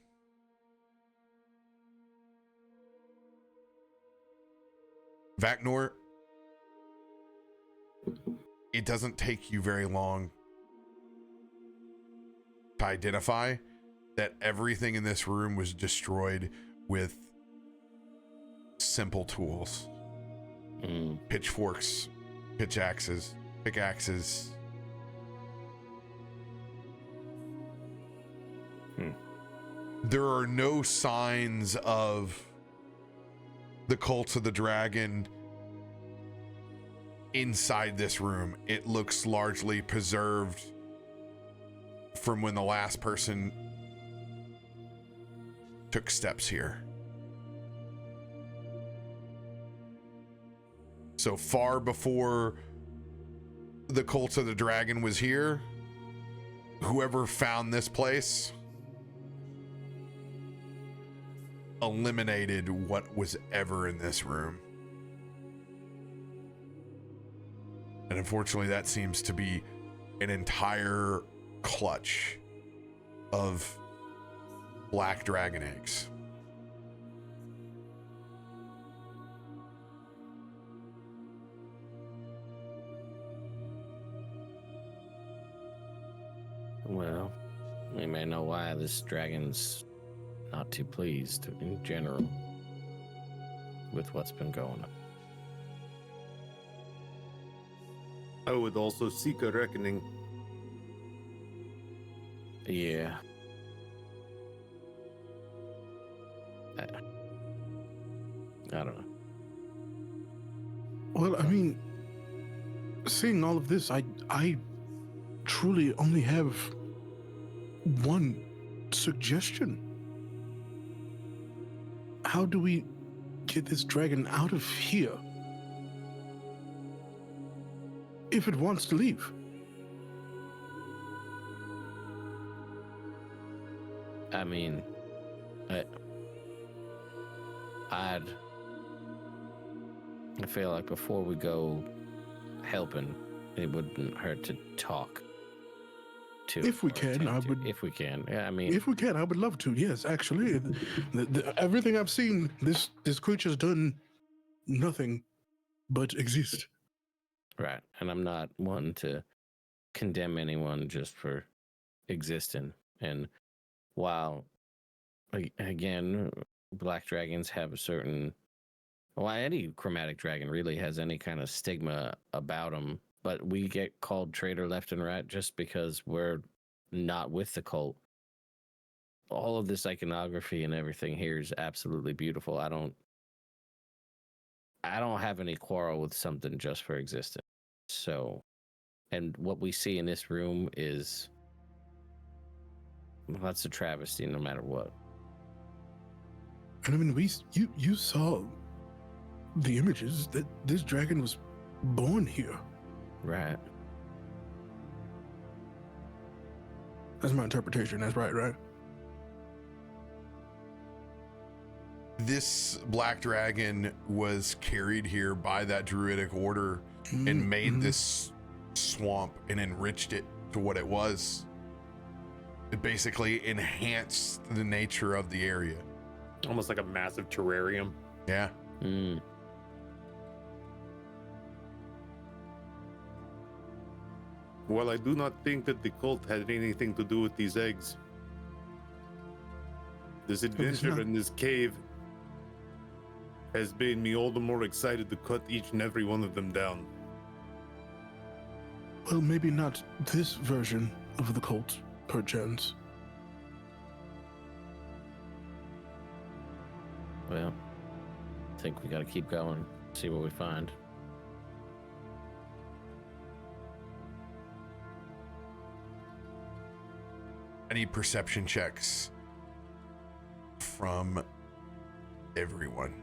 Vaknor, it doesn't take you very long to identify that everything in this room was destroyed with simple tools. Pitchforks, pickaxes. There are no signs of the cults of the dragon inside this room. It looks largely preserved from when the last person took steps here. So far before the cults of the dragon was here, whoever found this place eliminated what was ever in this room. And unfortunately, that seems to be an entire clutch of black dragon eggs. Well, we may know why this dragon's not too pleased in general with what's been going on. I would also seek a reckoning. Yeah. I don't know. Well, I mean, seeing all of this, I truly only have one suggestion. How do we get this dragon out of here? If it wants to leave. I mean, I feel like before we go helping, it wouldn't hurt to talk to. If we can, I would. If we can, yeah. I mean, If we can, I would love to. Yes, actually, everything I've seen, this creature's done nothing but exist. right. And I'm not one to condemn anyone just for existing. And while, again, black dragons have a certain, well, any chromatic dragon really has any kind of stigma about them, but we get called traitor left and right just because we're not with the cult. All of this iconography and everything here is absolutely beautiful. I don't have any quarrel with something just for existence. So, and what we see in this room is, well, that's a travesty no matter what. And I mean, you saw the images that this dragon was born here. Right. That's my interpretation. That's right? This black dragon was carried here by that druidic order and made this swamp and enriched it to what it was. It basically enhanced the nature of the area. Almost like a massive terrarium. Yeah. Well, I do not think that the cult had anything to do with these eggs. This adventure in this cave has made me all the more excited to cut each and every one of them down. Well, maybe not this version of the cult, perchance. Well, I think we got to keep going, see what we find. I need perception checks from everyone.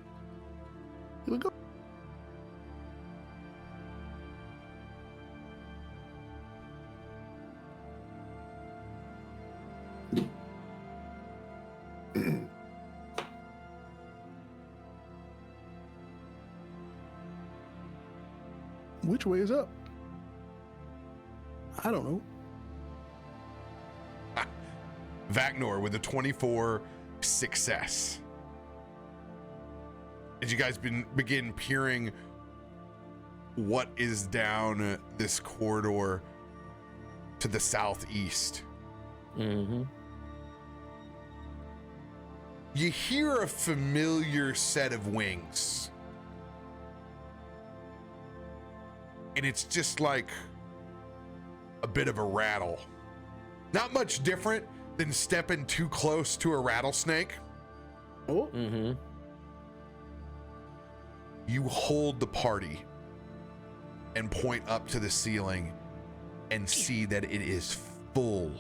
Here we go. Which way is up? I don't know. Vaknor with a 24 success. As you guys begin peering what is down this corridor to the southeast. Mm-hmm. You hear a familiar set of wings. And it's just like a bit of a rattle. Not much different than stepping too close to a rattlesnake. Oh, Mm-hmm. You hold the party and point up to the ceiling and see that it is full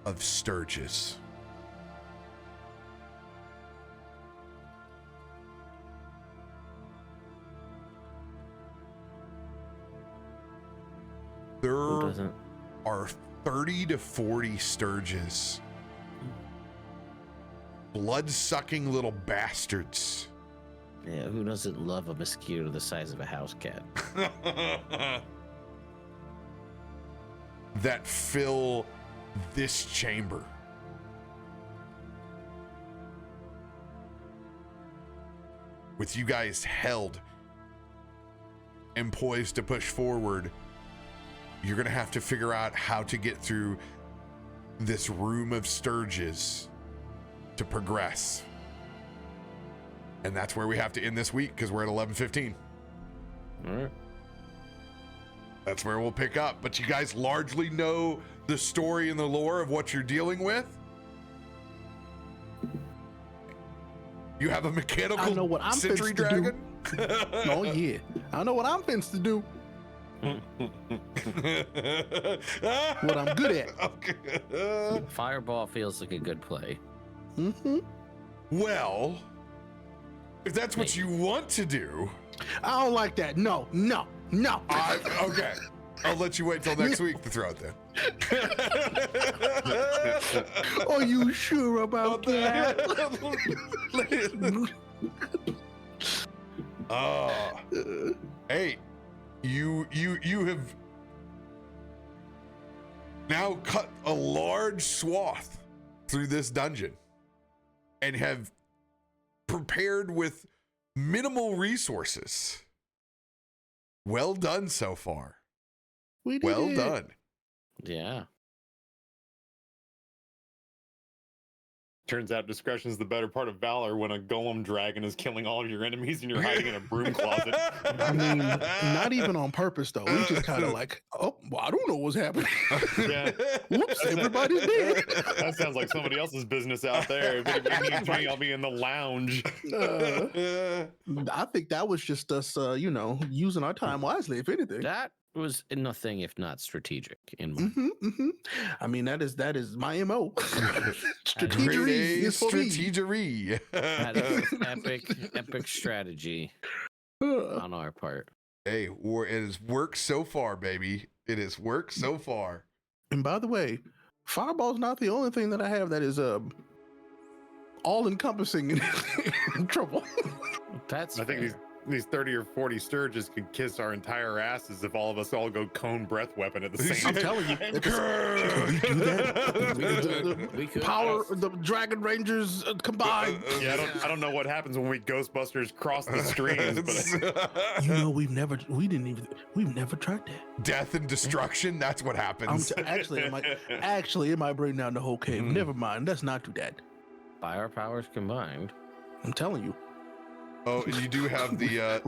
of sturges. Who There doesn't? are 30 to 40 sturges. Blood-sucking little bastards. Yeah, who doesn't love a mosquito the size of a house cat? That fill this chamber. With you guys held and poised to push forward, you're going to have to figure out how to get through this room of sturges to progress. And that's where we have to end this week because we're at 11:15. All right. That's where we'll pick up. But you guys largely know the story and the lore of what you're dealing with. You have a mechanical I know what I'm sentry fixed to do. dragon. Oh yeah, I know what I'm finna to do. What I'm good at. Okay. Fireball feels like a good play. Mm-hmm. Well, if that's what you want to do, I don't like that. No. okay. I'll let you wait till next week to throw it then. Are you sure about that? Hey, you have now cut a large swath through this dungeon and have prepared with minimal resources. Well done so far. We did Well it. done. Yeah. Turns out discretion is the better part of valor when a golem dragon is killing all of your enemies and you're hiding in a broom closet. I mean, not even on purpose though. We just kind of like, oh, well, I don't know what's happening. Yeah. Whoops, everybody's dead. That sounds like somebody else's business out there. If anybody needs me, I'll be in the lounge. I think that was just us, using our time wisely, if anything. That was nothing if not strategic in my I mean, that is my MO. Grade Strategery A is for me. strategery. that is epic strategy on our part. Hey, it has worked so far, baby. It has worked so far. And by the way, Fireball's not the only thing that I have that is all-encompassing in trouble. That's I think fair. these 30 or 40 sturges could kiss our entire asses if all of us all go cone breath weapon at the same I'm time. telling you, We could. power the Dragon Rangers combined. Yeah, I don't know what happens when we Ghostbusters cross the streams, but We've never tried that. Death and destruction, that's what happens. Actually, it might bring down the whole cave. Never mind. Let's not do that. By our powers combined. I'm telling you. Oh, and you do have the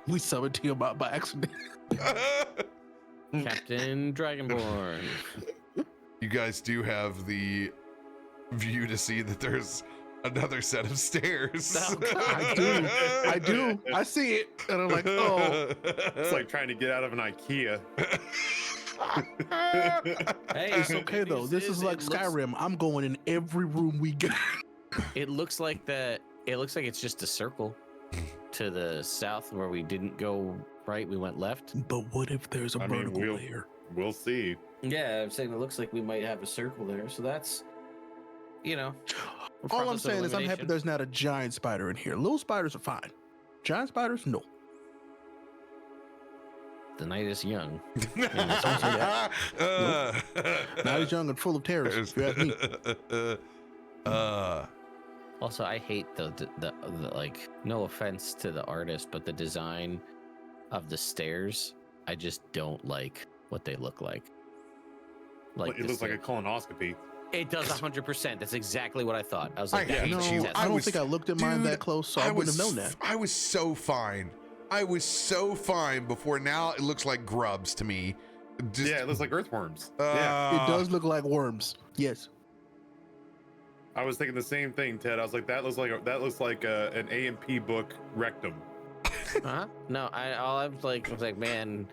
We summoned him by accident. Captain Dragonborn. you guys do have the view to see that there's another set of stairs. Oh, God. I do. I see it. And I'm like, oh. it's like trying to get out of an IKEA. Hey, It's okay, though. This is like Skyrim. I'm going in every room we got. It looks like that. It looks like it's just a circle to the south where we didn't go right. We went left. But what if there's a vertical layer? We'll see. Yeah, I'm saying it looks like we might have a circle there. So that's, All I'm process of saying is I'm happy elimination. there's not a giant spider in here. Little spiders are fine. Giant spiders, no. the night is young. Now he's young and full of terrors. If you ask me. Also, I hate the like, no offense to the artist, but the design of the stairs, I just don't like what they look like. Like it looks like a colonoscopy. It does 100%. That's exactly what I thought. I was like, I that hate makes you. sense. I don't think I looked at mine that close, so I wouldn't have known that. I was so fine. I was so fine before. Now it looks like grubs to me. Just, Yeah, it looks like earthworms. It does look like worms. Yes. I was thinking the same thing, Ted. I was like, that looks like an A&P book rectum. Huh? No, I was like, man,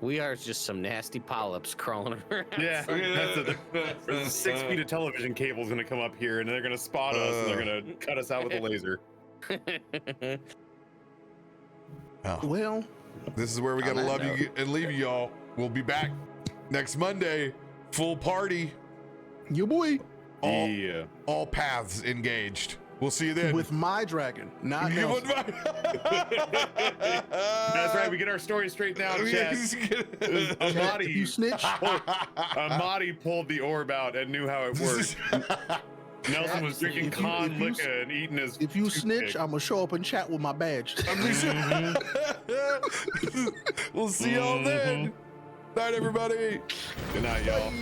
we are just some nasty polyps crawling around. Yeah, there's 6 feet of television cables gonna come up here, and they're gonna spot us, and they're gonna cut us out with a laser. Oh, Well, this is where we gotta On that love you and leave you, y'all. We'll be back next Monday. Full party. your boy Yeah. All paths engaged. We'll see you then. with my dragon, not You Nelson. would- That's right. We get our story straight now, Chad. Amatti, You snitch. Amatti pulled the orb out and knew how it worked. Nelson was drinking If you- con if you- liquor and eating his. If you snitch, toothpick. I'm gonna show up and chat with my badge. We'll see y'all then. Night, everybody. Good night, y'all.